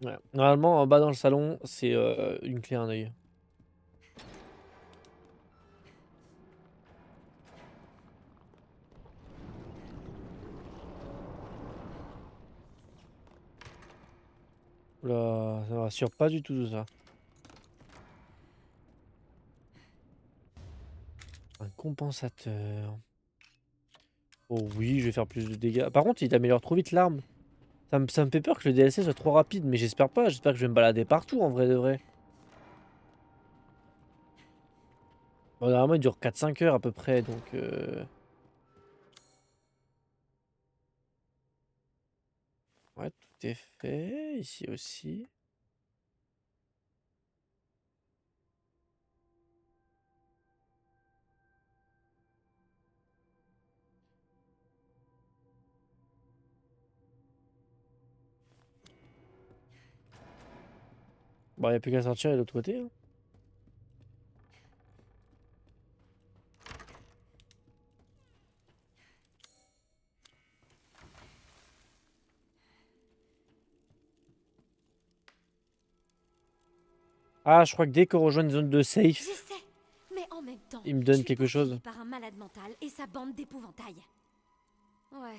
Ouais. Normalement, en bas dans le salon, c'est une clé à un œil. Oula, ça me rassure pas du tout ça. Un compensateur. Oh oui, je vais faire plus de dégâts. Par contre, il améliore trop vite l'arme. Ça me fait peur que le DLC soit trop rapide, mais j'espère pas. J'espère que je vais me balader partout en vrai de vrai. Bon, normalement, il dure 4-5 heures à peu près, donc... Ouais, tout est fait. Ici aussi. Bon, il n'y a plus qu'à sortir de l'autre côté, hein. Ah, je crois que dès qu'on rejoint une zone de Je safe, sais, mais en même temps, il me je donne suis quelque chose. poursuivie par un malade mental et sa bande d'épouvantails. Ouais,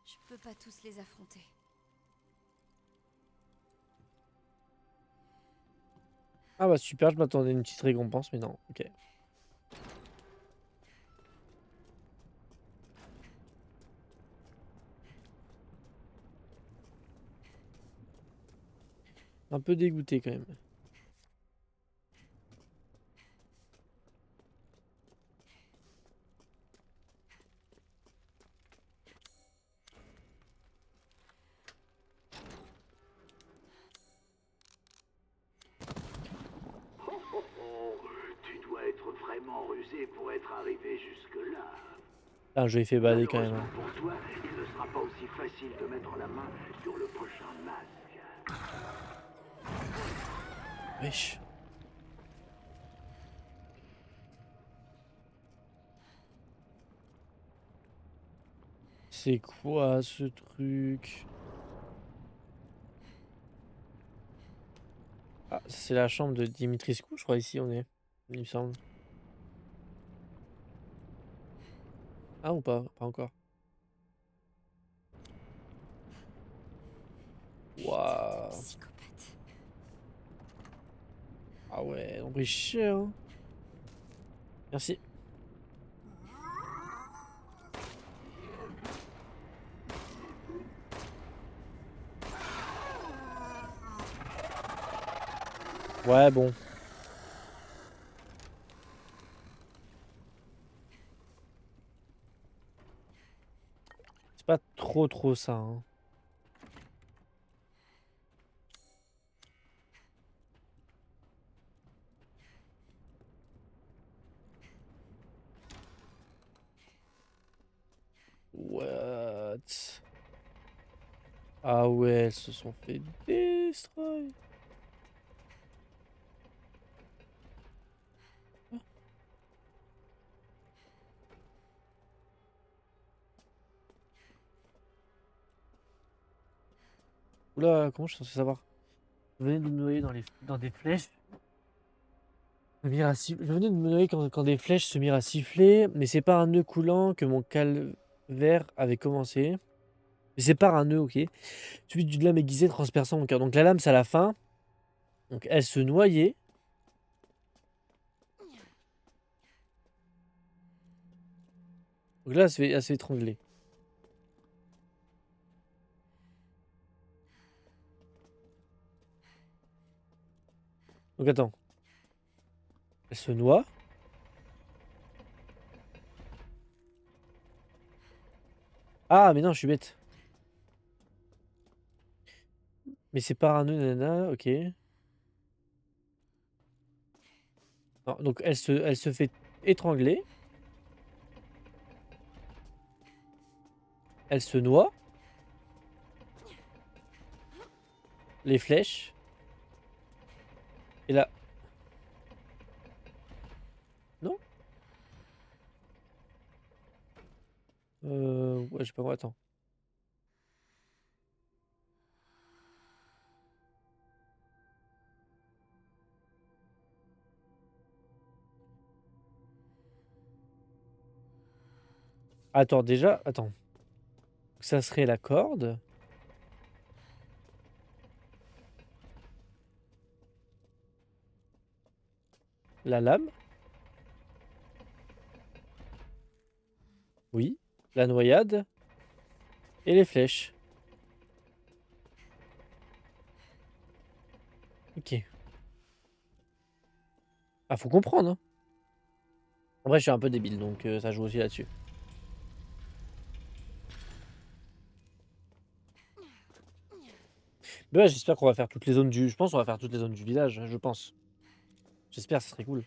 je peux pas tous les affronter. Ah bah super, je m'attendais à une petite récompense, mais non, ok. Un peu dégoûté quand même. Tu dois être vraiment rusé pour être arrivé jusque-là. Ah, je l'ai fait balader quand même, Malheureusement hein. pour toi, il ne sera pas aussi facile de mettre la main sur le prochain masque. Wesh. C'est quoi ce truc? Ah, c'est la chambre de Dimitrescu, je crois, ici on est. Il me semble. Ah ou pas? Pas encore. Waouh. Psychopathe. Ah ouais, on est cher, hein. Merci. Ouais, bon. C'est pas trop ça, hein. What? Ah ouais, elles se sont fait destroy. Oula, comment je suis censé savoir? Je venais de me noyer dans des flèches. Je venais de me noyer quand des flèches se mirent à siffler, mais c'est par un nœud coulant que mon calvaire avait commencé. Mais c'est par un nœud, ok. Suivi d'une lame aiguisée transperçant mon cœur. Donc la lame, c'est à la fin. Donc elle se noyait. Donc là, elle se fait étrangler. Donc attends. Elle se noie. Ah, mais non, je suis bête. Mais c'est parano, nanana, ok. Non, donc elle se fait étrangler. Elle se noie. Les flèches. Et là. Non? Ouais, je sais pas quoi, attends. Attends, déjà, attends. Ça serait la corde. La lame. Oui. La noyade. Et les flèches. Ok. Ah, faut comprendre, hein. En vrai, je suis un peu débile, donc ça joue aussi là-dessus. Mais ouais, j'espère qu'on va faire toutes les zones du... Je pense qu'on va faire toutes les zones du village, je pense. J'espère, ça serait cool.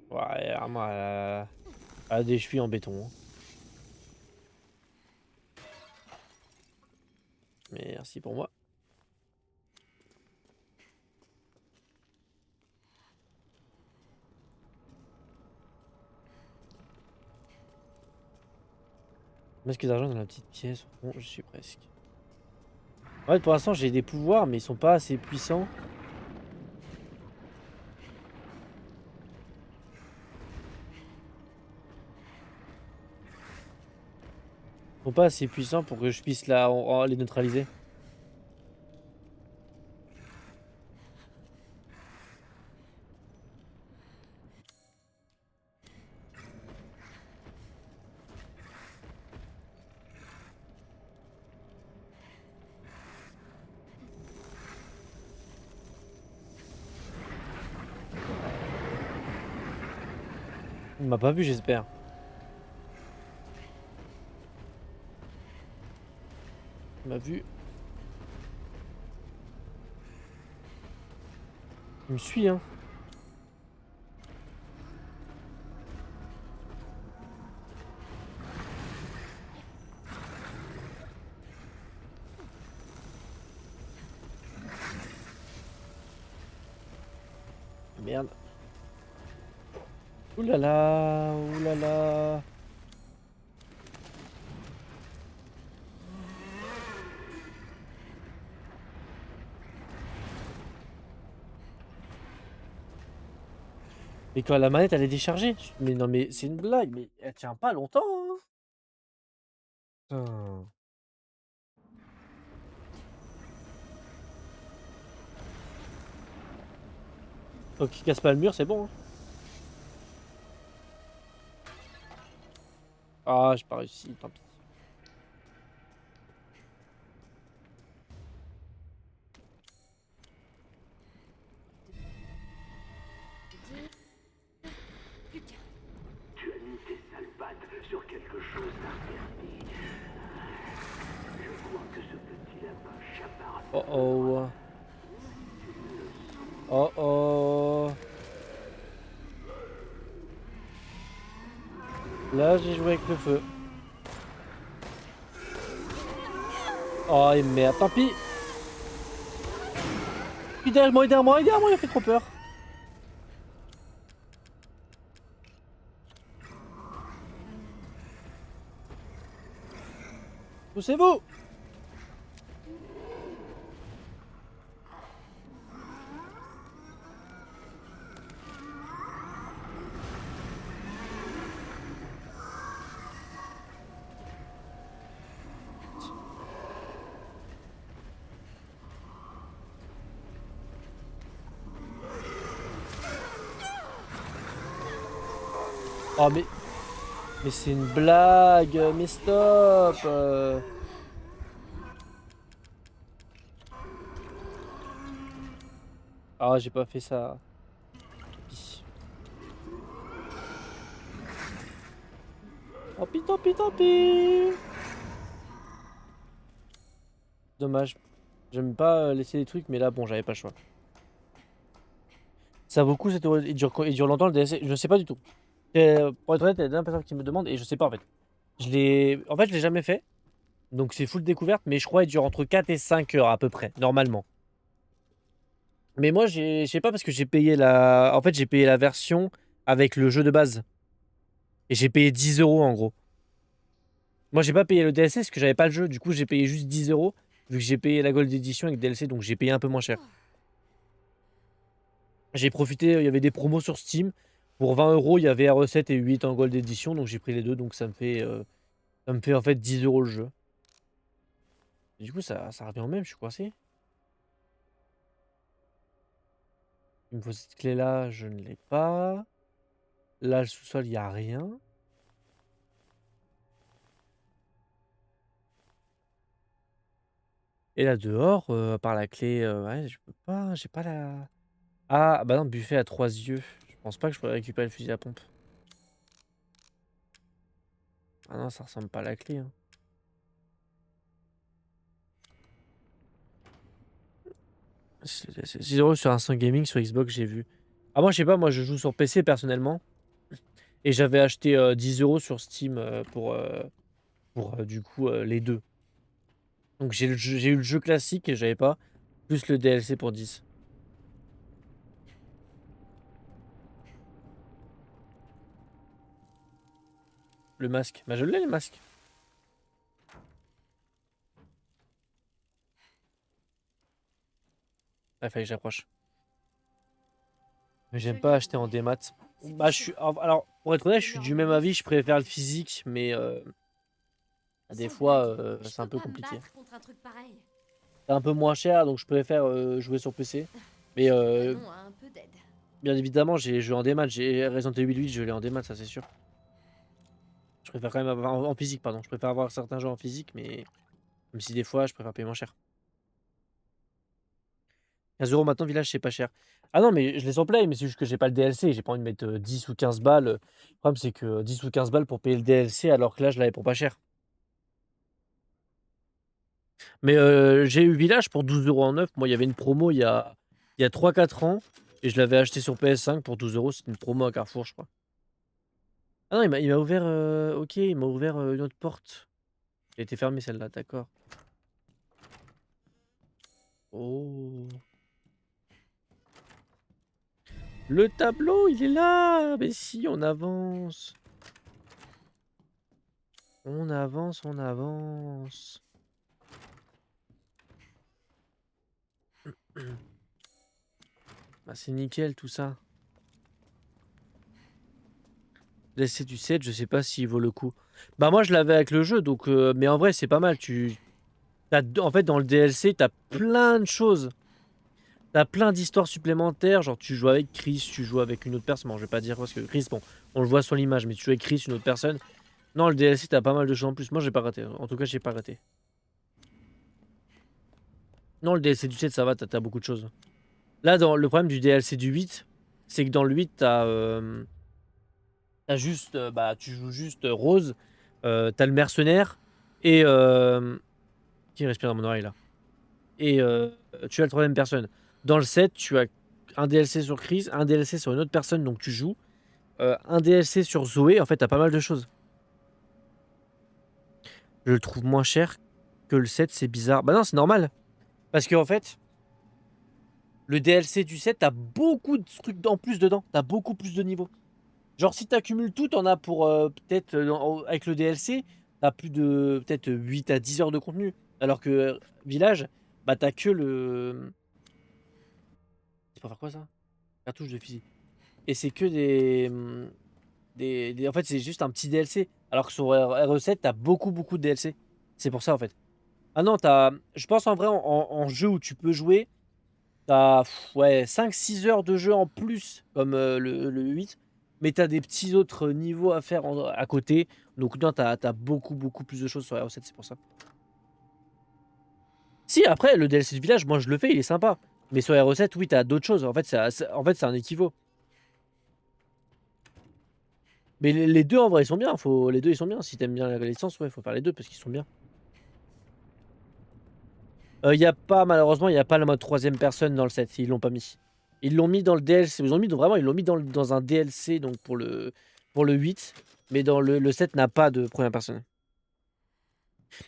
Ouais, vraiment, elle a des chevilles en béton, hein. Merci pour moi. Masque d'argent dans la petite pièce. Bon, je suis presque. En fait, pour l'instant, j'ai des pouvoirs, mais ils sont pas assez puissants. Ils sont pas assez puissants pour que je puisse les neutraliser. Il m'a pas vu, j'espère. Il m'a vu. Il me suit, hein. Merde. Ouh là là, ouh là là. Mais quand la manette elle est déchargée. Mais non mais c'est une blague, mais elle tient pas longtemps, hein. Putain. Donc il casse pas le mur, c'est bon, hein. Ah, j'ai pas réussi, tant pis. Plus qu'un. Tu as mis tes sales pattes sur quelque chose d'interdit. Je crois que ce petit lapin chapard. Oh oh. Oh oh. Là, j'ai joué avec le feu. Oh et merde, tant pis. Il est derrière moi, il est derrière moi, il est derrière moi, il a fait trop peur. Poussez-vous. Oh mais c'est une blague, mais stop. Ah, j'ai pas fait ça. Pi. Tant pis, tant pis, tant pis. Dommage. J'aime pas laisser des trucs, mais là, bon, j'avais pas le choix. Ça vaut le coup, il dure longtemps le DLC? Je sais pas du tout. Pour être honnête, il y a deux personnes qui me demandent et je sais pas en fait. En fait, je l'ai jamais fait. Donc c'est full découverte, mais je crois qu'il dure entre 4 et 5 heures à peu près, normalement. Mais moi, je sais pas parce que j'ai payé la. En fait, j'ai payé la version avec le jeu de base. Et j'ai payé 10 euros en gros. Moi, j'ai pas payé le DLC parce que j'avais pas le jeu. Du coup, j'ai payé juste 10 euros. Vu que j'ai payé la Gold Edition avec DLC, donc j'ai payé un peu moins cher. J'ai profité, il y avait des promos sur Steam. Pour 20 euros, il y avait R7 et 8 en Gold Edition, donc j'ai pris les deux, donc ça me fait en fait 10 euros le jeu. Et du coup, ça revient au même, je suis coincé. Il me faut cette clé-là, je ne l'ai pas. Là, le sous-sol, il n'y a rien. Et là, dehors, par la clé, ouais, je peux pas, j'ai pas la... Ah, bah non, buffet à 3 yeux. Je pense pas que je pourrais récupérer le fusil à pompe. Ah non, ça ressemble pas à la clé, hein. 6 euros sur Instant Gaming, sur Xbox, j'ai vu. Ah, moi, je sais pas, moi, je joue sur PC personnellement. Et j'avais acheté 10 euros sur Steam pour du coup les deux. Donc j'ai eu le jeu classique et j'avais pas, plus le DLC pour 10. Le masque. Bah je l'ai le masque. Ah, fallait que j'approche. Mais j'aime pas acheter en démat. Bah je suis. Alors, pour être honnête, je suis du même avis, je préfère le physique, mais des Sans fois blague, je c'est un peux peu pas me compliqué. battre contre un truc pareil. C'est un peu moins cher, donc je préfère jouer sur PC. Mais Le canon a un peu d'aide. bien évidemment, j'ai joué en démat. J'ai Resident Evil 8, je l'ai en démat, ça c'est sûr. Je préfère quand même avoir en physique, pardon. Je préfère avoir certains jeux en physique, mais même si des fois, je préfère payer moins cher. 15 euros maintenant, village, c'est pas cher. Ah non, mais je laisse en play, mais c'est juste que j'ai pas le DLC. J'ai pas envie de mettre 10 ou 15 balles. Le problème, c'est que 10 ou 15 balles pour payer le DLC, alors que là, je l'avais pour pas cher. Mais j'ai eu village pour 12 euros en neuf. Moi, il y avait une promo il y a 3-4 ans. Et je l'avais acheté sur PS5 pour 12 euros. C'était une promo à Carrefour, je crois. Ah non, il m'a ouvert. Ok, il m'a ouvert une autre porte. Elle était fermée celle-là, d'accord. Oh. Le tableau, il est là. Mais si, on avance. On avance, on avance. Bah, c'est nickel tout ça. Laisser du 7, je sais pas s'il vaut le coup. Bah moi je l'avais avec le jeu, donc mais en vrai c'est pas mal. En fait dans le DLC, t'as plein de choses. T'as plein d'histoires supplémentaires. Genre tu joues avec Chris, tu joues avec une autre personne. Bon, je vais pas dire parce que Chris, bon, on le voit sur l'image, mais tu joues avec Chris, une autre personne. Non, le DLC, t'as pas mal de choses en plus. Moi j'ai pas raté. En tout cas, j'ai pas raté. Non, le DLC du 7, ça va, t'as beaucoup de choses. Là, le problème du DLC du 8, c'est que dans le 8, t'as juste, bah, tu joues juste Rose, t'as le mercenaire et qui respire dans mon oreille là. Et tu as le troisième personne. Dans le 7, tu as un DLC sur Chris, un DLC sur une autre personne, donc tu joues, un DLC sur Zoé. En fait, t'as pas mal de choses. Je le trouve moins cher que le 7, c'est bizarre. Bah non, c'est normal. Parce qu'en fait, le DLC du 7, t'as beaucoup de trucs en plus dedans. T'as beaucoup plus de niveaux. Genre, si t'accumules tout, t'en as pour peut-être, avec le DLC, t'as plus de peut-être 8 à 10 heures de contenu. Alors que Village, bah t'as que le. C'est pour faire quoi ça? Cartouche de fusil. Et c'est que En fait, c'est juste un petit DLC. Alors que sur RE7, t'as beaucoup, beaucoup de DLC. C'est pour ça en fait. Ah non, je pense en vrai, en jeu où tu peux jouer, t'as ouais, 5-6 heures de jeu en plus, comme le 8. Mais t'as des petits autres niveaux à faire à côté. Donc non, t'as beaucoup, beaucoup plus de choses sur RE7, c'est pour ça. Si, après, le DLC de village, moi je le fais, il est sympa. Mais sur RE7, oui, t'as d'autres choses. En fait, c'est un équivaut. Mais les deux, en vrai, ils sont bien. Les deux, ils sont bien. Si t'aimes bien la licence, ouais, faut faire les deux parce qu'ils sont bien. Y a pas, malheureusement, il n'y a pas le mode troisième personne dans le set. Ils l'ont pas mis. Ils l'ont mis dans le DLC. Ils l'ont mis dans un DLC donc pour le 8. Mais dans le 7 n'a pas de première personne.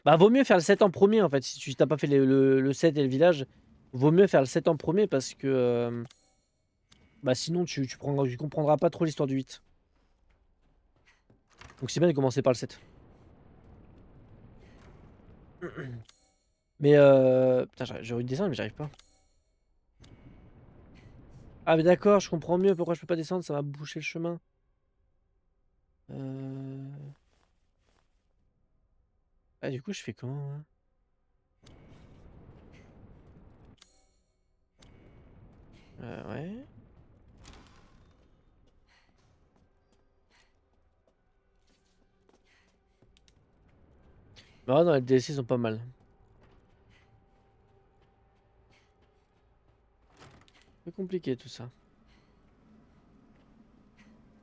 Bah, vaut mieux faire le 7 en premier en fait. Si tu t'as pas fait le 7 et le village, vaut mieux faire le 7 en premier parce que bah, sinon tu comprendras pas trop l'histoire du 8. Donc c'est bien de commencer par le 7. Mais putain, j'ai envie de descendre mais j'arrive pas. Ah mais d'accord, je comprends mieux pourquoi je peux pas descendre, ça va boucher le chemin. Ah du coup je fais comment hein ouais. Bah non, les DLC sont pas mal. Un peu compliqué tout ça.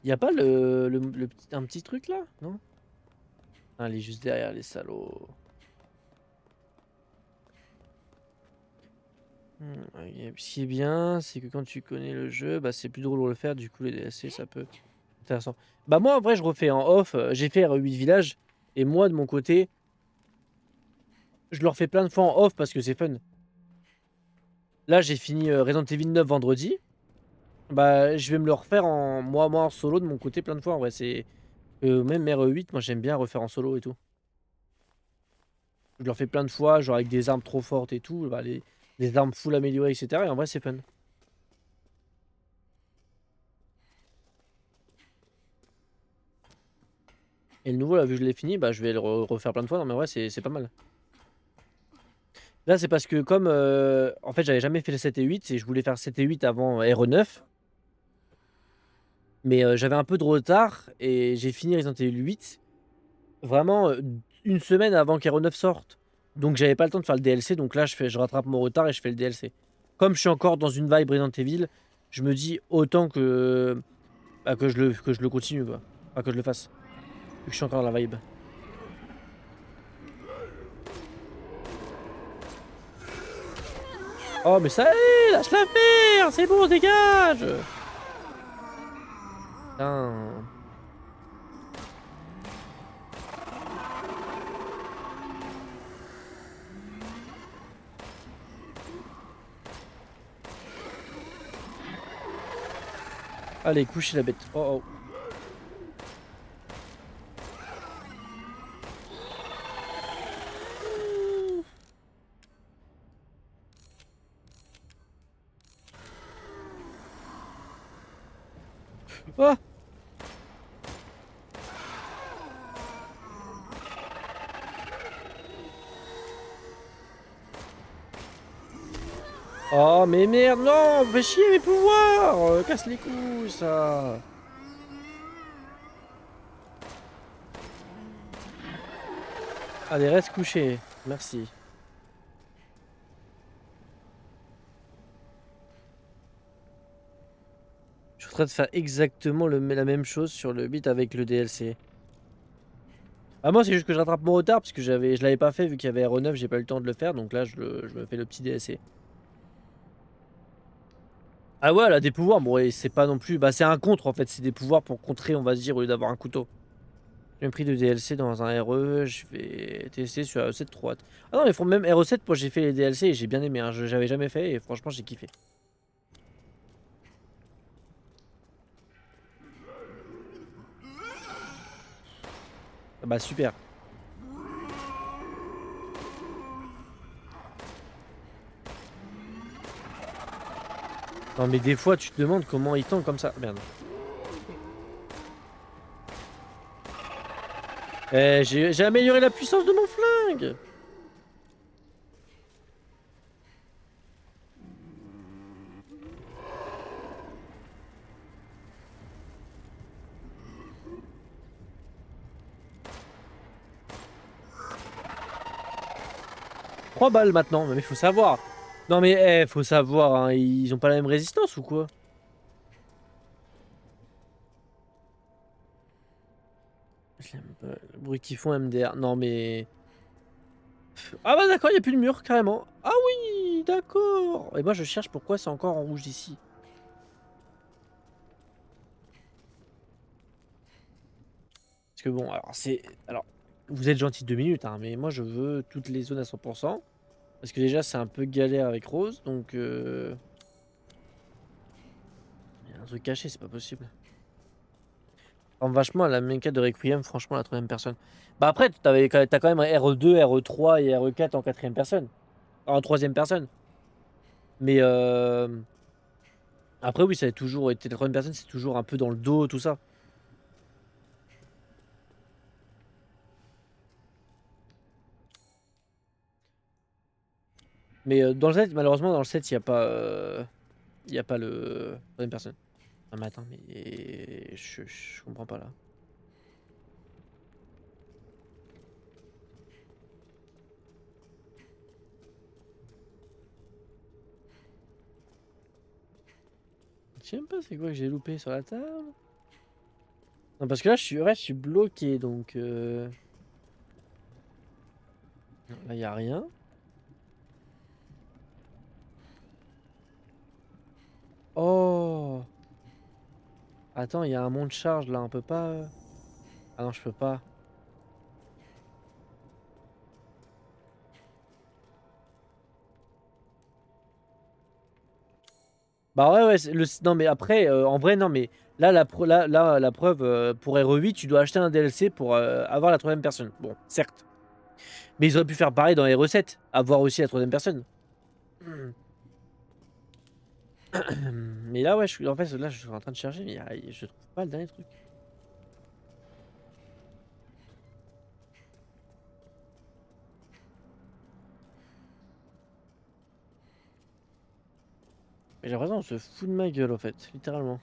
Y a pas un petit truc là? Non? Ah, il est juste derrière les salauds. Ok. Ce qui est bien, c'est que quand tu connais le jeu, bah c'est plus drôle de le faire. Du coup, les DLC, ça peut être intéressant. Bah moi, en vrai, je refais en off. J'ai fait R8 Village. Et moi, de mon côté, je le refais plein de fois en off parce que c'est fun. Là, j'ai fini Resident Evil 9 vendredi. Bah, je vais me le refaire moi en solo de mon côté plein de fois. En vrai, c'est même R8, moi j'aime bien refaire en solo et tout. Je le refais plein de fois, genre avec des armes trop fortes et tout, bah, les armes full améliorées, etc. Et en vrai, c'est fun. Et le nouveau, là, vu que je l'ai fini, bah, je vais le refaire plein de fois. Non, mais ouais, c'est pas mal. Là, c'est parce que comme en fait, j'avais jamais fait le 7 et 8, et je voulais faire 7 et 8 avant RE9. Mais j'avais un peu de retard et j'ai fini Resident Evil 8 vraiment une semaine avant qu'RE9 sorte. Donc j'avais pas le temps de faire le DLC. Donc là, je rattrape mon retard et je fais le DLC. Comme je suis encore dans une vibe Resident Evil, je me dis autant que, bah, que je le continue. Quoi. Enfin, que je le fasse. Vu que je suis encore dans la vibe. Oh, mais ça y est, lâche la faire. C'est bon, dégage. Putain. Allez, couchez la bête. Oh oh. Ah! Oh mais merde, non, fais chier mes pouvoirs, casse les couilles ça. Allez, reste couché, merci. Je suis en train de faire exactement la même chose sur le 8 avec le DLC. Ah moi c'est juste que je rattrape mon retard parce que je l'avais pas fait vu qu'il y avait RE9, j'ai pas eu le temps de le faire, donc là je me fais le petit DLC. Ah ouais, elle a des pouvoirs, bon et c'est pas non plus... Bah c'est un contre en fait, c'est des pouvoirs pour contrer on va se dire au lieu d'avoir un couteau. J'ai même pris de DLC dans un RE, je vais tester sur RE7 3. Ah non, ils font même RE7, moi j'ai fait les DLC et j'ai bien aimé, hein. J'avais jamais fait et franchement j'ai kiffé. Ah bah super. Non mais des fois tu te demandes comment il tank comme ça. Merde. J'ai amélioré la puissance de mon flingue. « 3 balles maintenant, mais il faut savoir. Non mais faut savoir, hein, ils ont pas la même résistance ou quoi? Je l'aime pas. Le bruit qu'ils font MDR. Non mais... Ah bah d'accord, il n'y a plus de mur, carrément. Ah oui, d'accord. Et moi je cherche pourquoi c'est encore en rouge ici. Parce que bon, alors c'est... Alors, vous êtes gentil 2 minutes, hein, mais moi je veux toutes les zones à 100%. Parce que déjà c'est un peu galère avec Rose, donc... Il y a un truc caché, c'est pas possible. Vachement à la méca de Requiem, franchement, la troisième personne. Bah après, t'as quand même RE2, RE3 et RE4 en quatrième personne. En troisième personne. Mais après, oui, ça a toujours été. La troisième personne, c'est toujours un peu dans le dos, tout ça. Mais dans le 7, malheureusement, dans le 7, il n'y a pas. Il y a pas le troisième personne. Un matin, mais je comprends pas là. Je sais même pas c'est quoi que j'ai loupé sur la table. Non, parce que là, je suis bloqué, donc... Non, là, il n'y a rien. Oh! Attends, il y a un mont de charge là, on peut pas... Ah non, je peux pas. Bah ouais, ouais, non mais après, en vrai, non mais... Là, la preuve, pour RE8, tu dois acheter un DLC pour avoir la troisième personne. Bon, certes. Mais ils auraient pu faire pareil dans RE7, avoir aussi la troisième personne. Mais là, ouais, en fait, là, je suis en train de chercher, mais je trouve pas le dernier truc. Mais j'ai l'impression qu'on se fout de ma gueule, en fait, littéralement.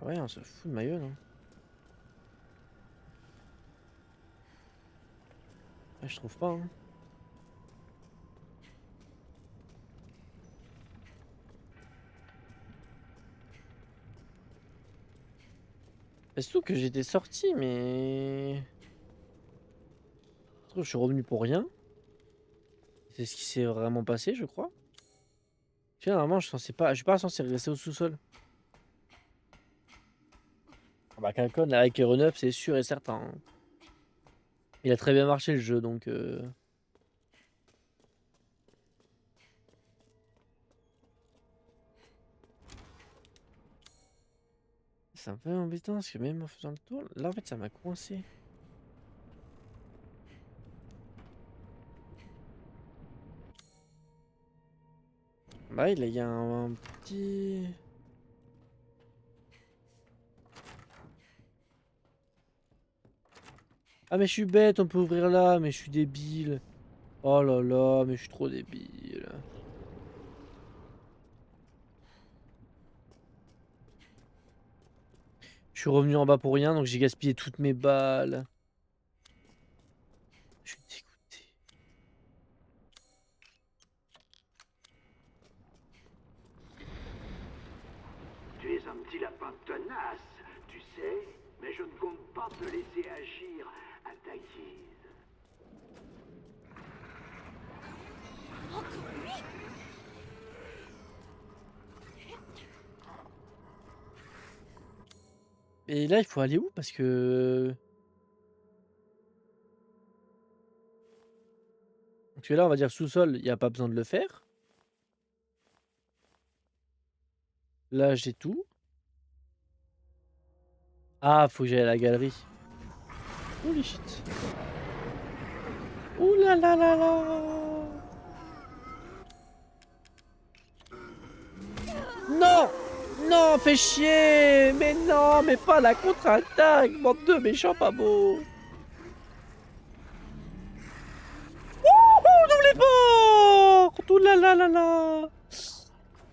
Ah ouais, on se fout de ma gueule, hein. Ouais, je trouve pas, hein. C'est surtout que j'étais sorti, mais... Je suis revenu pour rien. C'est ce qui s'est vraiment passé, je crois. Normalement, je suis pas censé rester au sous-sol. Ah bah, Calcon, avec Hero 9, c'est sûr et certain, hein. Il a très bien marché le jeu, donc... C'est un peu embêtant, parce que même en faisant le tour, là, en fait, ça m'a coincé. Bah, il y a un petit... Ah, mais je suis bête, on peut ouvrir là, mais je suis débile. Oh là là, mais je suis trop débile. Je suis revenu en bas pour rien, donc j'ai gaspillé toutes mes balles. Je suis dégoûté. Tu es un petit lapin tenace, tu sais, mais je ne compte pas te laisser agir à ta guise. Et là, il faut aller où? Parce que... Parce que là, on va dire sous-sol, il n'y a pas besoin de le faire. Là, j'ai tout. Ah, faut que j'aille à la galerie. Holy shit. Ouh là là là là. Non! Non, fais chier! Mais non, mais pas la contre-attaque! Bande de méchants pas beaux! Wouhou! Double porte! Ouh là là là là!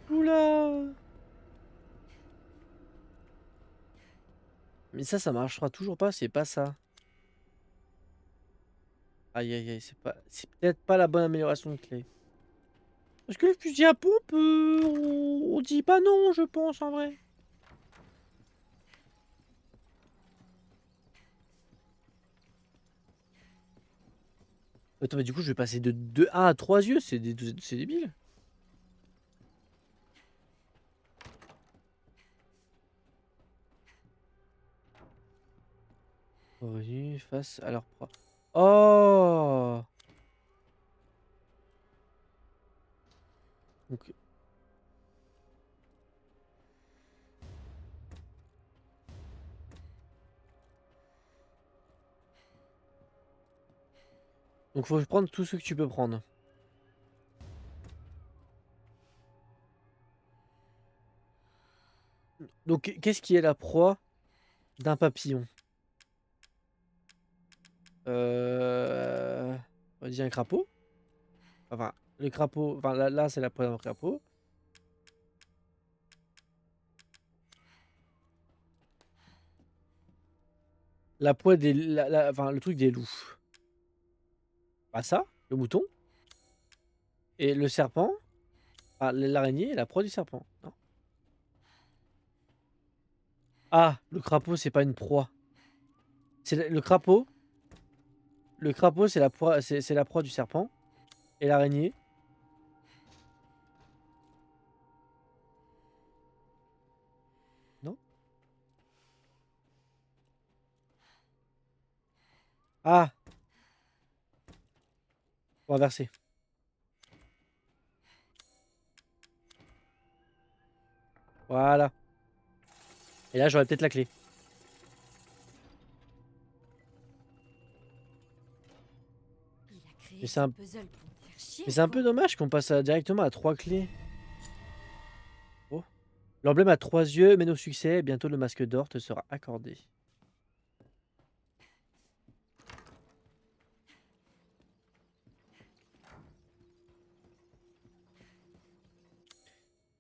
Ouh là! Mais ça marchera toujours pas, c'est pas ça. Aïe aïe aïe, c'est peut-être pas la bonne amélioration de clé. Parce que le fusil à pompe, on dit pas non, je pense en vrai. Attends, mais du coup, je vais passer de 1 à 3 yeux, c'est débile. Revenu face à leur proie. Oh! Donc, faut prendre tout ce que tu peux prendre. Donc, qu'est-ce qui est la proie d'un papillon? On va dire un crapaud. Enfin, le crapaud. Enfin, là c'est la proie d'un crapaud. La proie des. Enfin, le truc des loups. Pas ça, le mouton. Et le serpent. Enfin, l'araignée est la proie du serpent. Non. Ah, le crapaud, c'est pas une proie. C'est le crapaud. Le crapaud, c'est la proie, c'est la proie du serpent. Et l'araignée. Non? Ah! On va verser. Voilà. Et là, j'aurais peut-être la clé. Il a créé Mais c'est ce un, puzzle pour me faire chier. mais c'est un peu quoi. dommage qu'on passe directement à 3 clés. Oh. L'emblème a 3 yeux mène au succès. Bientôt, le masque d'or te sera accordé.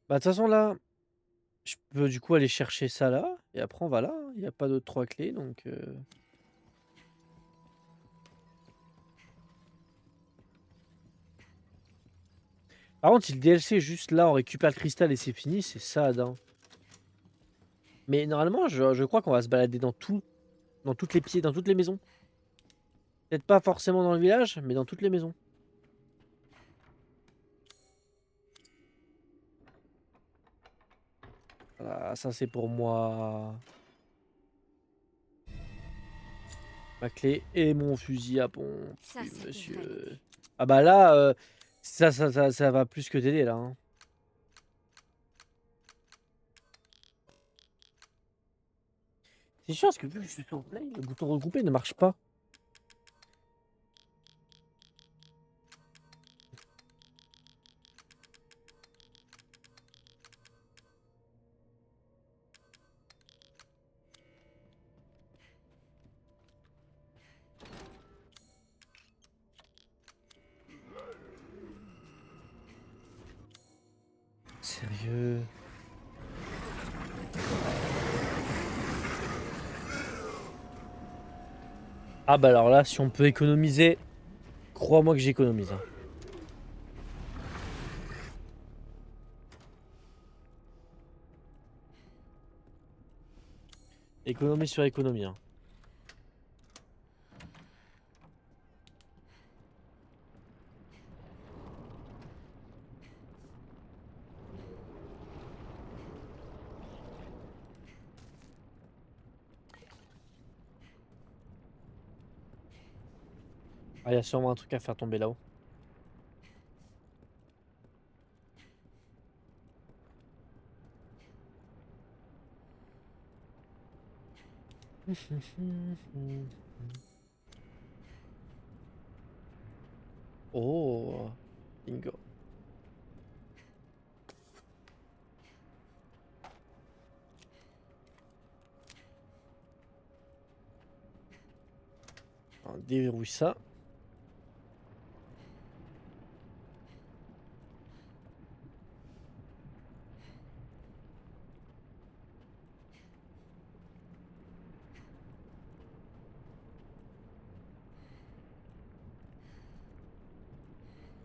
Bah, de toute façon, là, je peux du coup aller chercher ça là. Et après, on va là. Il n'y a pas d'autres 3 clés. Donc. Par contre, si le DLC est juste là, on récupère le cristal et c'est fini, c'est sad. Hein. Mais normalement, je crois qu'on va se balader dans toutes les pieds, dans toutes les maisons. Peut-être pas forcément dans le village, mais dans toutes les maisons. Voilà, ça c'est pour moi. Ma clé et mon fusil à pompe. Ça, Oui, ça devrait monsieur. l'aider. Ah bah là, ça va plus que t'aider là. Hein. C'est chiant parce que vu que je suis sur play, le bouton regrouper ne marche pas. Sérieux. Ah bah alors là, si on peut économiser, crois-moi que j'économise. Hein. Économie sur économie. Hein. Ah, il y a sûrement un truc à faire tomber là-haut. Oh, bingo. On déverrouille ça.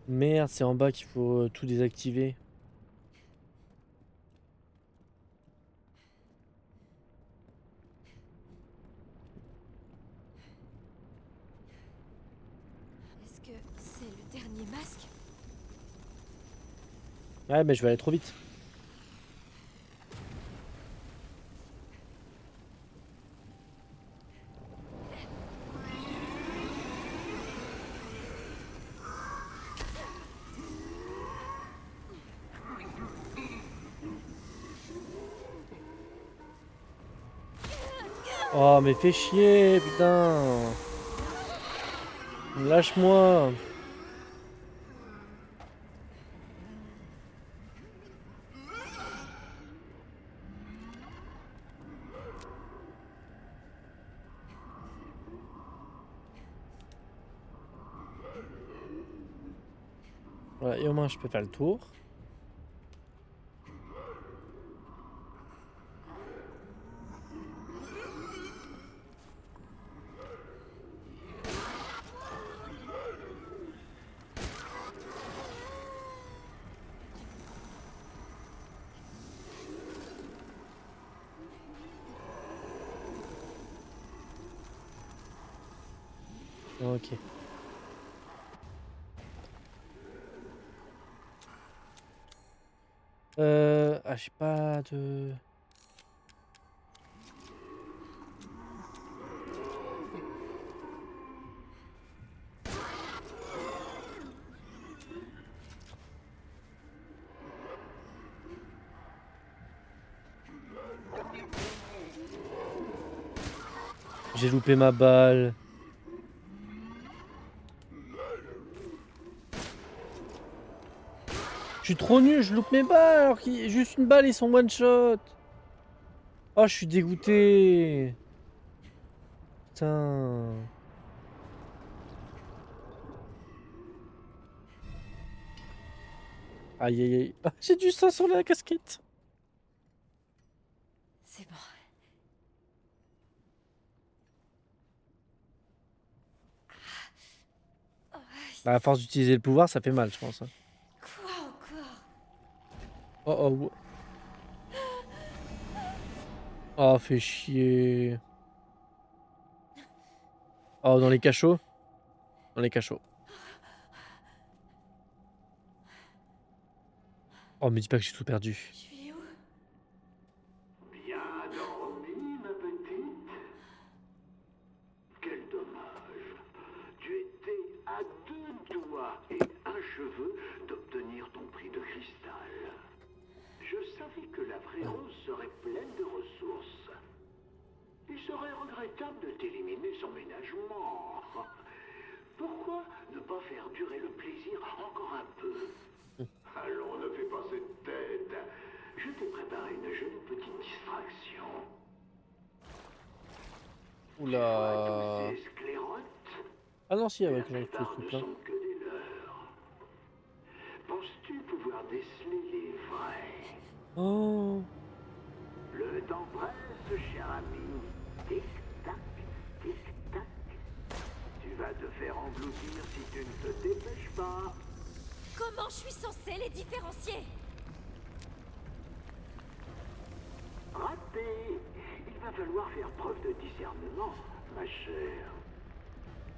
Merde, c'est en bas qu'il faut tout désactiver. Est-ce que c'est le dernier masque? Ouais, mais je vais aller trop vite. Oh, mais fais chier, putain. Lâche-moi. Voilà, et au moins je peux faire le tour. Ok. Ah, j'ai pas de... J'ai loupé ma balle. Je suis trop nul, je loupe mes balles alors qu'il juste une balle, ils sont one shot. Oh, je suis dégoûté. Putain. Aïe aïe aïe. Ah, j'ai du sang sur la casquette. C'est bon. Bah, à force d'utiliser le pouvoir, ça fait mal, je pense. Hein. Quoi encore? Oh oh. Oh, fait chier. Oh, dans les cachots? Dans les cachots. Oh, me dis pas que j'ai tout perdu. Je suis où? Bien dormi, ma petite? Quel dommage. Tu étais à 2 doigts et 1 cheveu d'obtenir ton prix de cristal. Je savais que la vraie rose serait pleine de ressources. Il serait regrettable de t'éliminer sans ménagement. Pourquoi ne pas faire durer le plaisir encore un peu? Allons, ne fais pas cette tête. Je t'ai préparé une jolie petite distraction. Oula. Tous ces sclérotes, Ah non, si, la avec le plupart ne truc là. sont que des leurs. Penses-tu pouvoir déceler les vrais? Oh. Le temps presse, cher ami. Tic-tac, tic-tac. Tu vas te faire engloutir si tu ne te dépêches pas. Comment je suis censée les différencier? Raté. Il va falloir faire preuve de discernement, ma chère.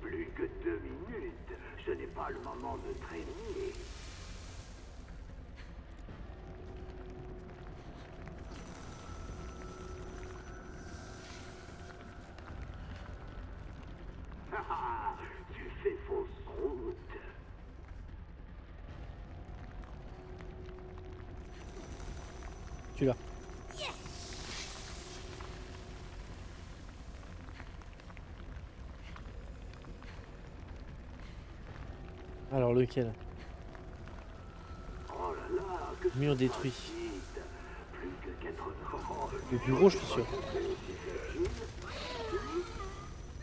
Plus que 2 minutes. Ce n'est pas le moment de traîner. Tu fais fausse route. Tu l'as. Alors lequel? Oh là là, que Mur c'est détruit. rapide. Plus que 4 ans. Le plus gros, je suis sûr.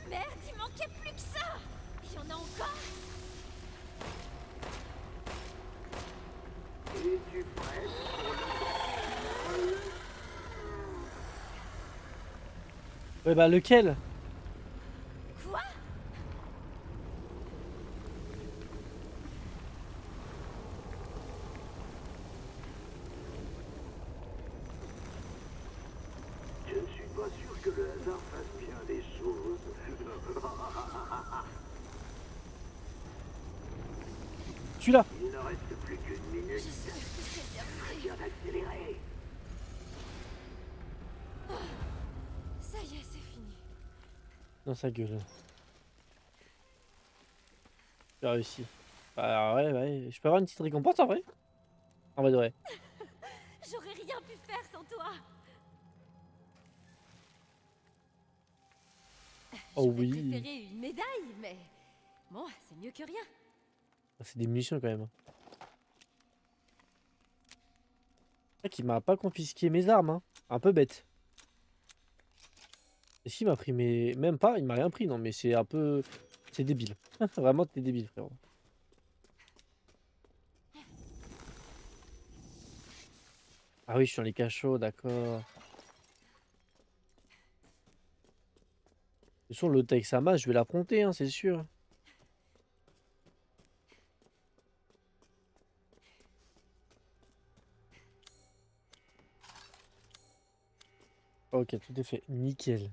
Merde, il manquait plus que ça! Il y en a encore? Es-tu prête pour le... Ouais, bah lequel? Quoi? Celui-là. Il ne reste plus qu'une minute. J'espère que c'est le dernier. Viens d'accélérer. Ça y est, c'est fini. Dans sa gueule. J'ai réussi. Bah ouais, ouais. Je peux avoir une petite récompense en vrai? En vrai de vrai. J'aurais rien pu faire sans toi. Oh J'aurais oui. préféré une médaille, mais bon, c'est mieux que rien. C'est des munitions quand même. C'est vrai qu'il m'a pas confisqué mes armes, hein. Un peu bête. Et s'il m'a pris mes... Même pas, il m'a rien pris, non mais c'est un peu... C'est débile. Vraiment t'es débile frérot. Ah oui, je suis dans les cachots, d'accord. De toute façon, l'autre avec sa masse, je vais l'affronter, hein, c'est sûr. Ok, tout est fait. Nickel.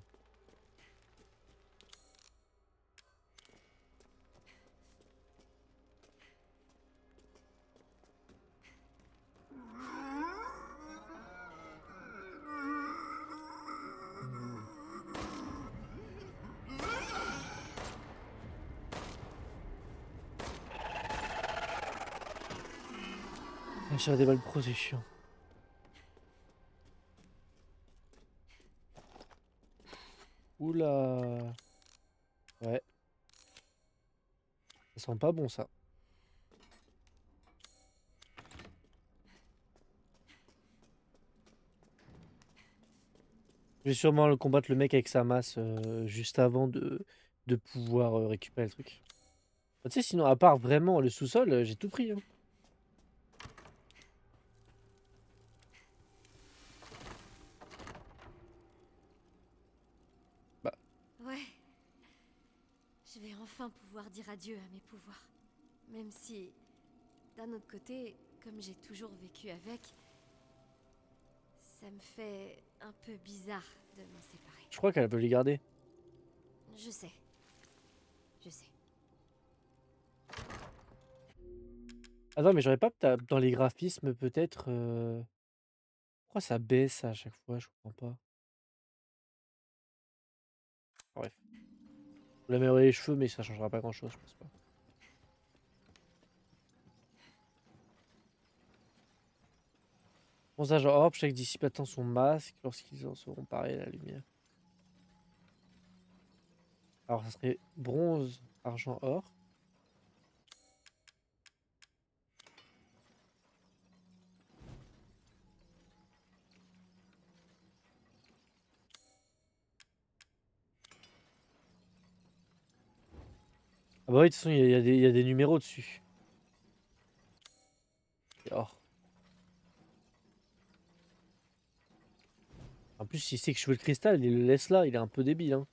J'ai des balles pro, c'est chiant. Oula. Ouais. Ça sent pas bon ça. Je vais sûrement combattre le mec avec sa masse juste avant de pouvoir récupérer le truc. Tu sais, sinon, à part vraiment le sous-sol, j'ai tout pris, hein. Bah, Ouais. Je vais enfin pouvoir dire adieu à mes pouvoirs. Même si, d'un autre côté, comme j'ai toujours vécu avec, ça me fait un peu bizarre de m'en séparer. je crois qu'elle peut les garder. Je sais. Je sais. Attends, mais j'aurais pas dans les graphismes peut-être. Pourquoi ça baisse à chaque fois? Je comprends pas. Bref. Faut améliorer les cheveux, mais ça changera pas grand-chose, je pense pas. Bronzage orbe, chaque disciple attend son masque lorsqu'ils en seront parés à la lumière. Alors, ça serait bronze, argent, or. Ah bah oui, de toute façon, il y a des numéros dessus. Et or. En plus, il sait que je veux le cristal, il le laisse là, il est un peu débile, hein.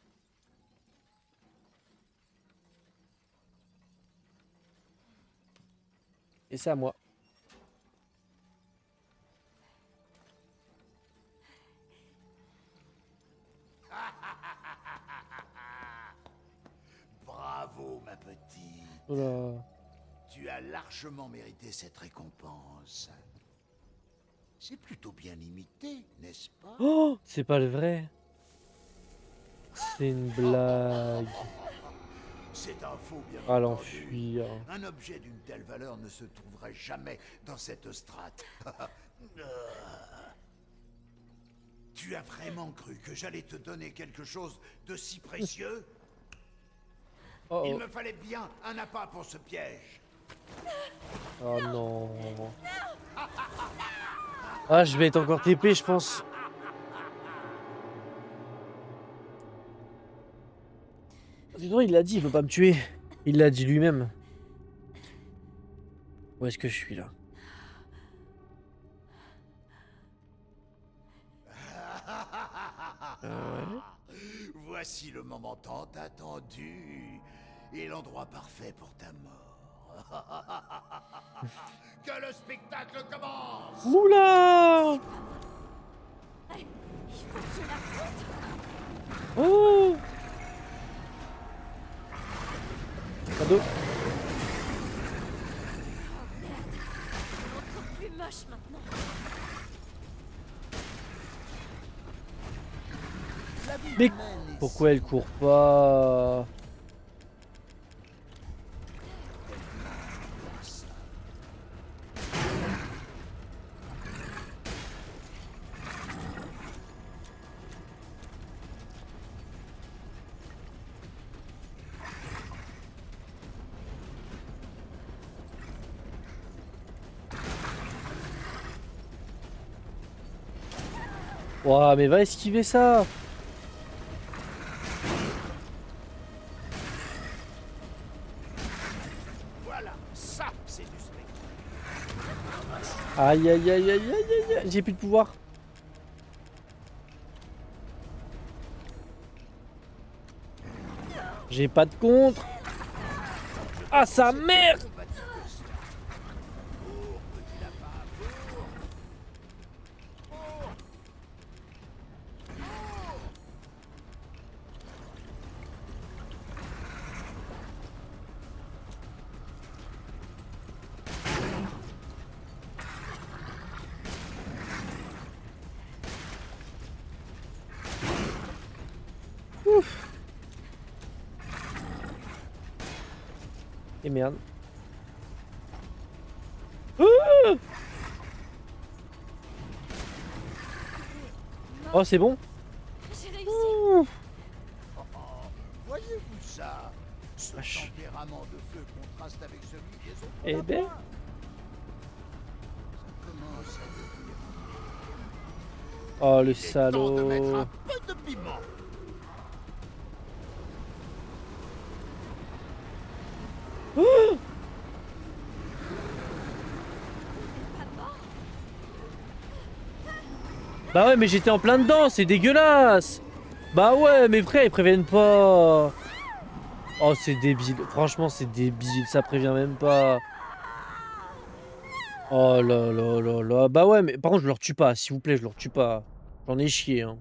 Et c'est à moi. Bravo, ma petite. Oh là. Tu as largement mérité cette récompense. C'est plutôt bien imité, n'est-ce pas? Oh, c'est pas le vrai. C'est une blague. C'est un faux, bien Ah, entendu. l'enfuir. Un objet d'une telle valeur ne se trouverait jamais dans cette strate. Tu as vraiment cru que j'allais te donner quelque chose de si précieux? Oh, Il oh. me fallait bien un appât pour ce piège. Oh non. Ah, je vais être encore TP, je pense. Dis donc, il l'a dit, il veut pas me tuer. Il l'a dit lui-même. Où est-ce que je suis là? Ouais. Voici le moment tant attendu et l'endroit parfait pour ta mort. Que le spectacle commence! Oula! Il faut que je l'affronte. Oh! Cadeau. moche maintenant. Mais pourquoi elle court pas? Ouah, mais va esquiver ça! Voilà, ça, c'est du spectacle. Aïe aïe aïe aïe aïe aïe aïe, j'ai plus de pouvoir. J'ai pas de contre. Ah sa mère! Ouf. Et merde. Ouh. Oh c'est bon. J'ai réussi. Ouh. Voyez-vous ça? Ce Vache. tempérament de feu contraste avec celui des autres. Eh ben. Ça commence à devenir. Oh le Il est temps de mettre salaud. un peu de piment. Ouh. Bah ouais mais j'étais en plein dedans, c'est dégueulasse. Bah ouais mais frère ils préviennent pas. Oh c'est débile, franchement c'est débile, ça prévient même pas. Oh là là là là, bah ouais mais par contre je leur tue pas, s'il vous plaît je leur tue pas. J'en ai chié hein.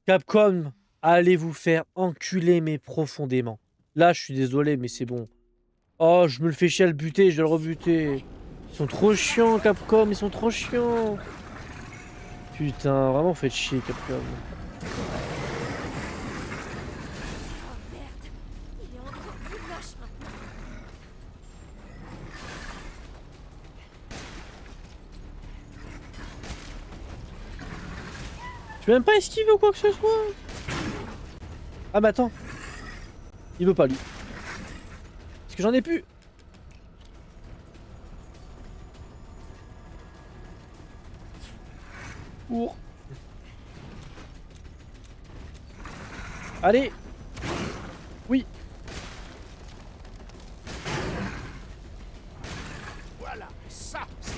Capcom, allez vous faire enculer mais profondément. Là je suis désolé mais c'est bon. Oh je me le fais chier à le buter, je vais le rebuter. Ils sont trop chiants Capcom, ils sont trop chiants. Putain, vraiment faites chier Capcom. Oh merde. Il est encore plus moche maintenant. Tu peux même pas esquiver ou quoi que ce soit. Ah mais attends. Il veut pas lui. Parce que j'en ai plus. Cours. Allez. Oui. Voilà, ça, c'est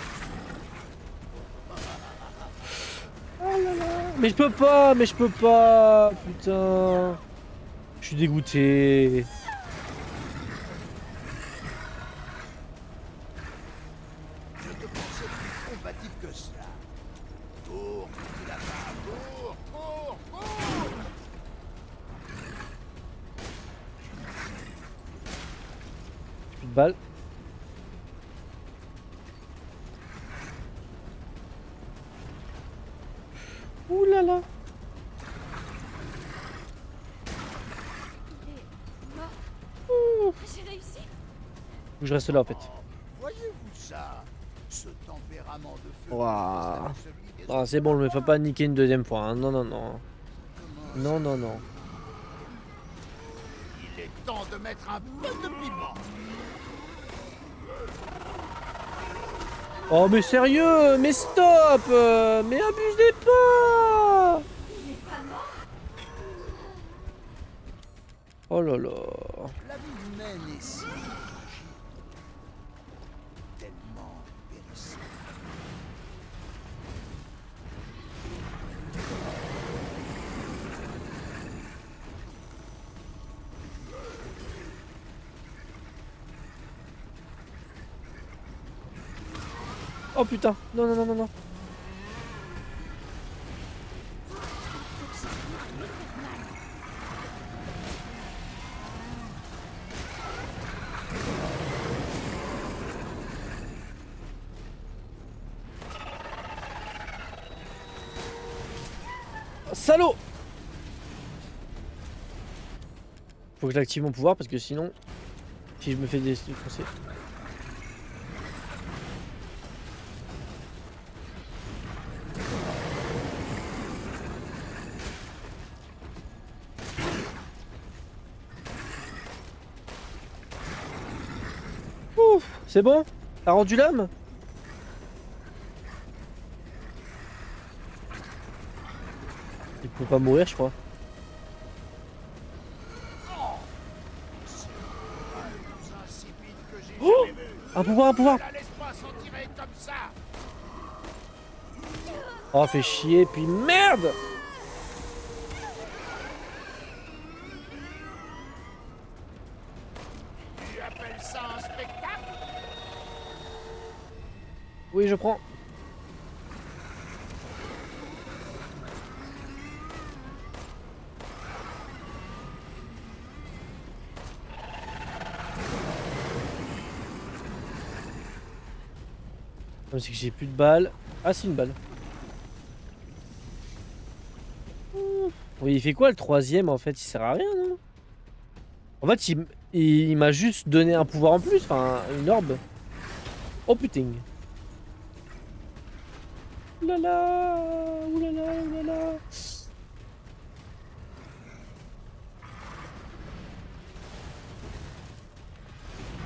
Mais je peux pas, mais je peux pas. Putain. Je suis dégoûté. Je te pensais plus combatif que cela. Cours, petit lapin, cours, cours, cours. J'ai plus de balles. Ouh là là. Il est mort. Ouh. J'ai réussi. Faut que je reste là en fait. Voyez-vous ça? Ce tempérament de feu. Ouah. contraste avec celui des Ah, autres. c'est bon, me fais pas niquer une deuxième fois. Hein. Non, non, non. Non, non, non. Il est temps de mettre un peu de piment. Oh, mais sérieux, mais stop, mais abusez pas. Oh là là. La vie humaine est si fragile, tellement périssable. Oh putain, non, non, non, non, non. Salaud! Faut que j'active mon pouvoir parce que sinon, si je me fais défoncer. Ouf, c'est bon? T'as rendu l'âme? Il peut pas mourir, je crois. Plus insipide que j'ai Oh, jamais vu. un pouvoir, un pouvoir. La laisse pas s'en tirer comme ça. Oh, fait chier, puis merde! Tu appelles ça un spectacle? Oui, je prends. Non, c'est que j'ai plus de balles. Ah, c'est une balle. Oui, il fait quoi le troisième en fait? Il sert à rien, non? En fait, il m'a juste donné un pouvoir en plus, enfin une orbe. Oh putain. Oulala, oulala, oulala.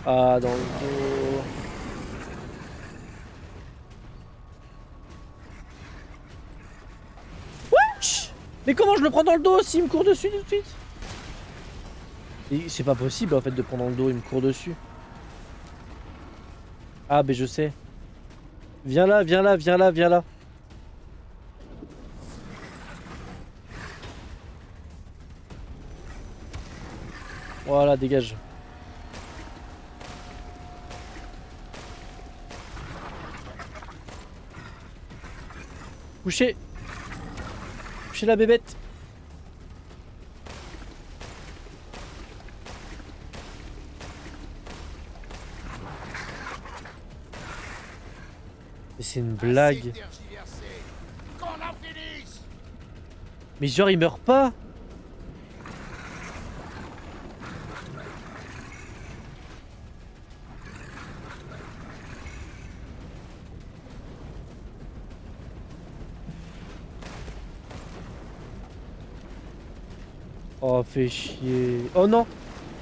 Ah, dans le dos. Wesh! Mais comment je le prends dans le dos s'il me court dessus tout de suite? C'est pas possible en fait de prendre dans le dos, il me court dessus. Ah, ben je sais. Viens là, viens là, viens là, viens là. Voilà, dégage. Couchez. Couchez la bébête. Mais c'est une blague. Assez tergiversé. Qu'on en finisse. Mais genre il meurt pas. Oh, fait chier. Oh non.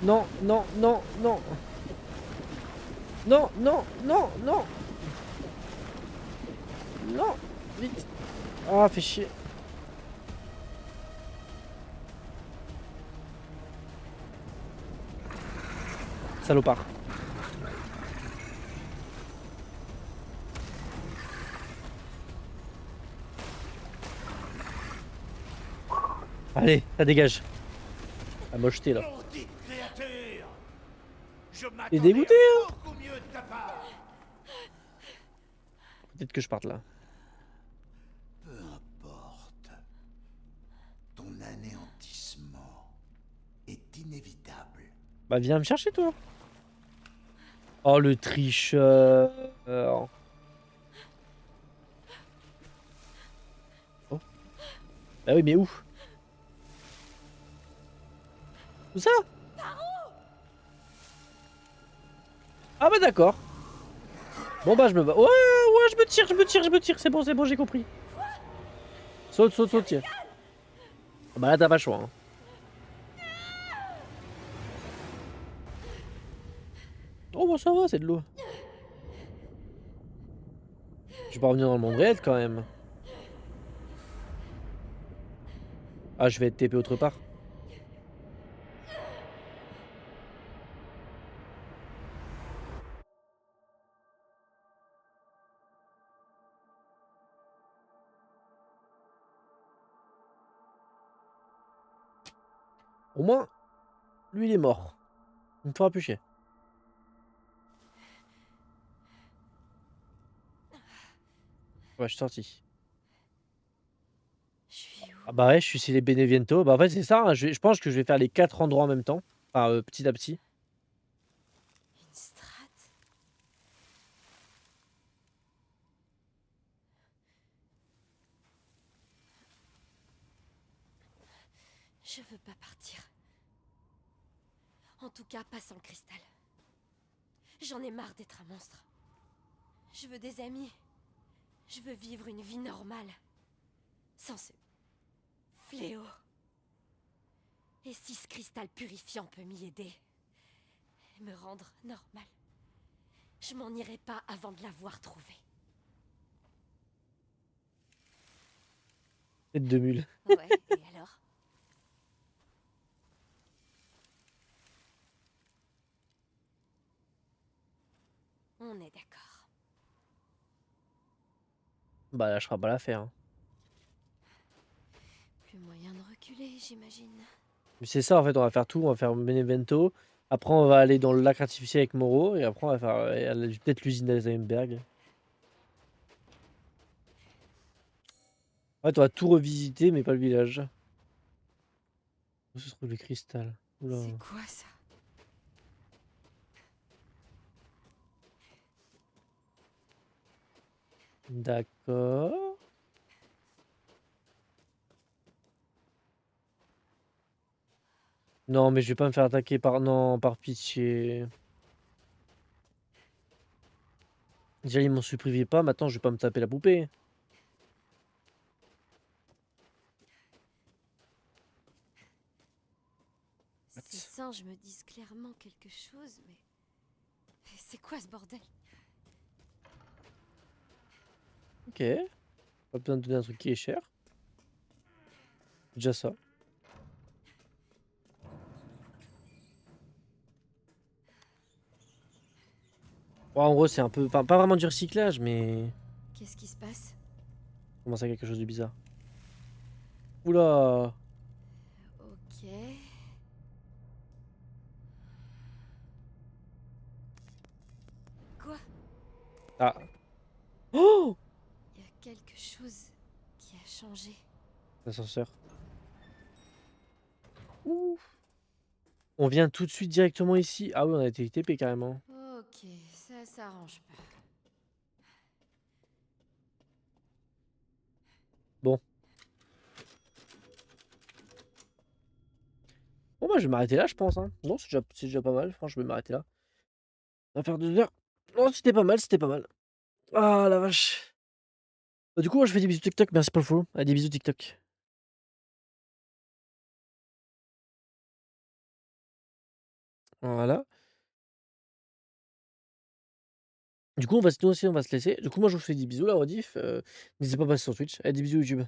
Non, non, non, non. Non, non, non, non. Non. Vite. Ah, fait chier. Salopard. Allez, ça dégage. La mocheté là. Maudite créature. Je T'es m'attendais dégoûté, hein? à beaucoup mieux de ta part. Peut-être que je parte là. Peu importe. Ton anéantissement est inévitable. Bah viens me chercher toi. Oh le tricheur. Oh. Bah oui mais où? Où ça? Ah bah d'accord. Bon bah je me bats. Ouais ouais je me tire. C'est bon j'ai compris. Saute tiens. Ah bah là t'as pas le choix. Hein. Oh bah ça va c'est de l'eau. Je vais pas revenir dans le monde réel quand même. Ah je vais être TP autre part. Au moins, lui il est mort. Il me fera plus chier. Ouais, je suis sorti. Je suis où? Ah bah ouais, je suis chez les Beneviento. Bah en fait c'est ça, hein, je pense que je vais faire les 4 endroits en même temps. Enfin, petit à petit. Une strate? Je veux pas partir. En tout cas, pas sans cristal. J'en ai marre d'être un monstre. Je veux des amis. Je veux vivre une vie normale. Sans ce fléau. Et si ce cristal purifiant peut m'y aider, et me rendre normal, je m'en irai pas avant de l'avoir trouvé. Tête de mule. Ouais, et alors? On est d'accord. Bah, là, je ferai pas l'affaire. Hein. Plus moyen de reculer, j'imagine. Mais c'est ça, en fait, on va faire tout. On va faire Benevento. Après, on va aller dans le lac artificiel avec Moreau. Et après, on va faire peut-être l'usine d'Eisenberg. En fait, on va tout revisiter, mais pas le village. Où se trouve le cristal? Oula. C'est quoi ça? D'accord. Non, mais je vais pas me faire attaquer par... Non, par pitié. Déjà, ils m'en supprimaient pas. Maintenant, je vais pas me taper la poupée. Ces singes me disent clairement quelque chose, mais... C'est quoi ce bordel? Ok. Pas besoin de donner un truc qui est cher. Déjà ça. Bon, en gros, c'est un peu... Enfin, pas vraiment du recyclage, mais... Qu'est-ce qui se passe? Comment ça, quelque chose de bizarre? Oula. Ok... Quoi? Ah. Oh! Il y a quelque chose qui a changé. L'ascenseur. Ouf. On vient tout de suite directement ici. Ah oui, on a été TP carrément. Ok, ça s'arrange pas. Bon. Bon, bah, je vais m'arrêter là, je pense. Hein. Bon, c'est déjà pas mal. Franchement, je vais m'arrêter là. On va faire 2 heures. Non, c'était pas mal, c'était pas mal. Ah la vache. Bah, du coup, moi, je fais des bisous TikTok. Merci pour le follow. Allez, des bisous TikTok. Voilà. Du coup, nous aussi, on va se laisser. Du coup, moi, je vous fais des bisous, la rediff. N'hésitez pas à passer sur Twitch. Allez, des bisous YouTube.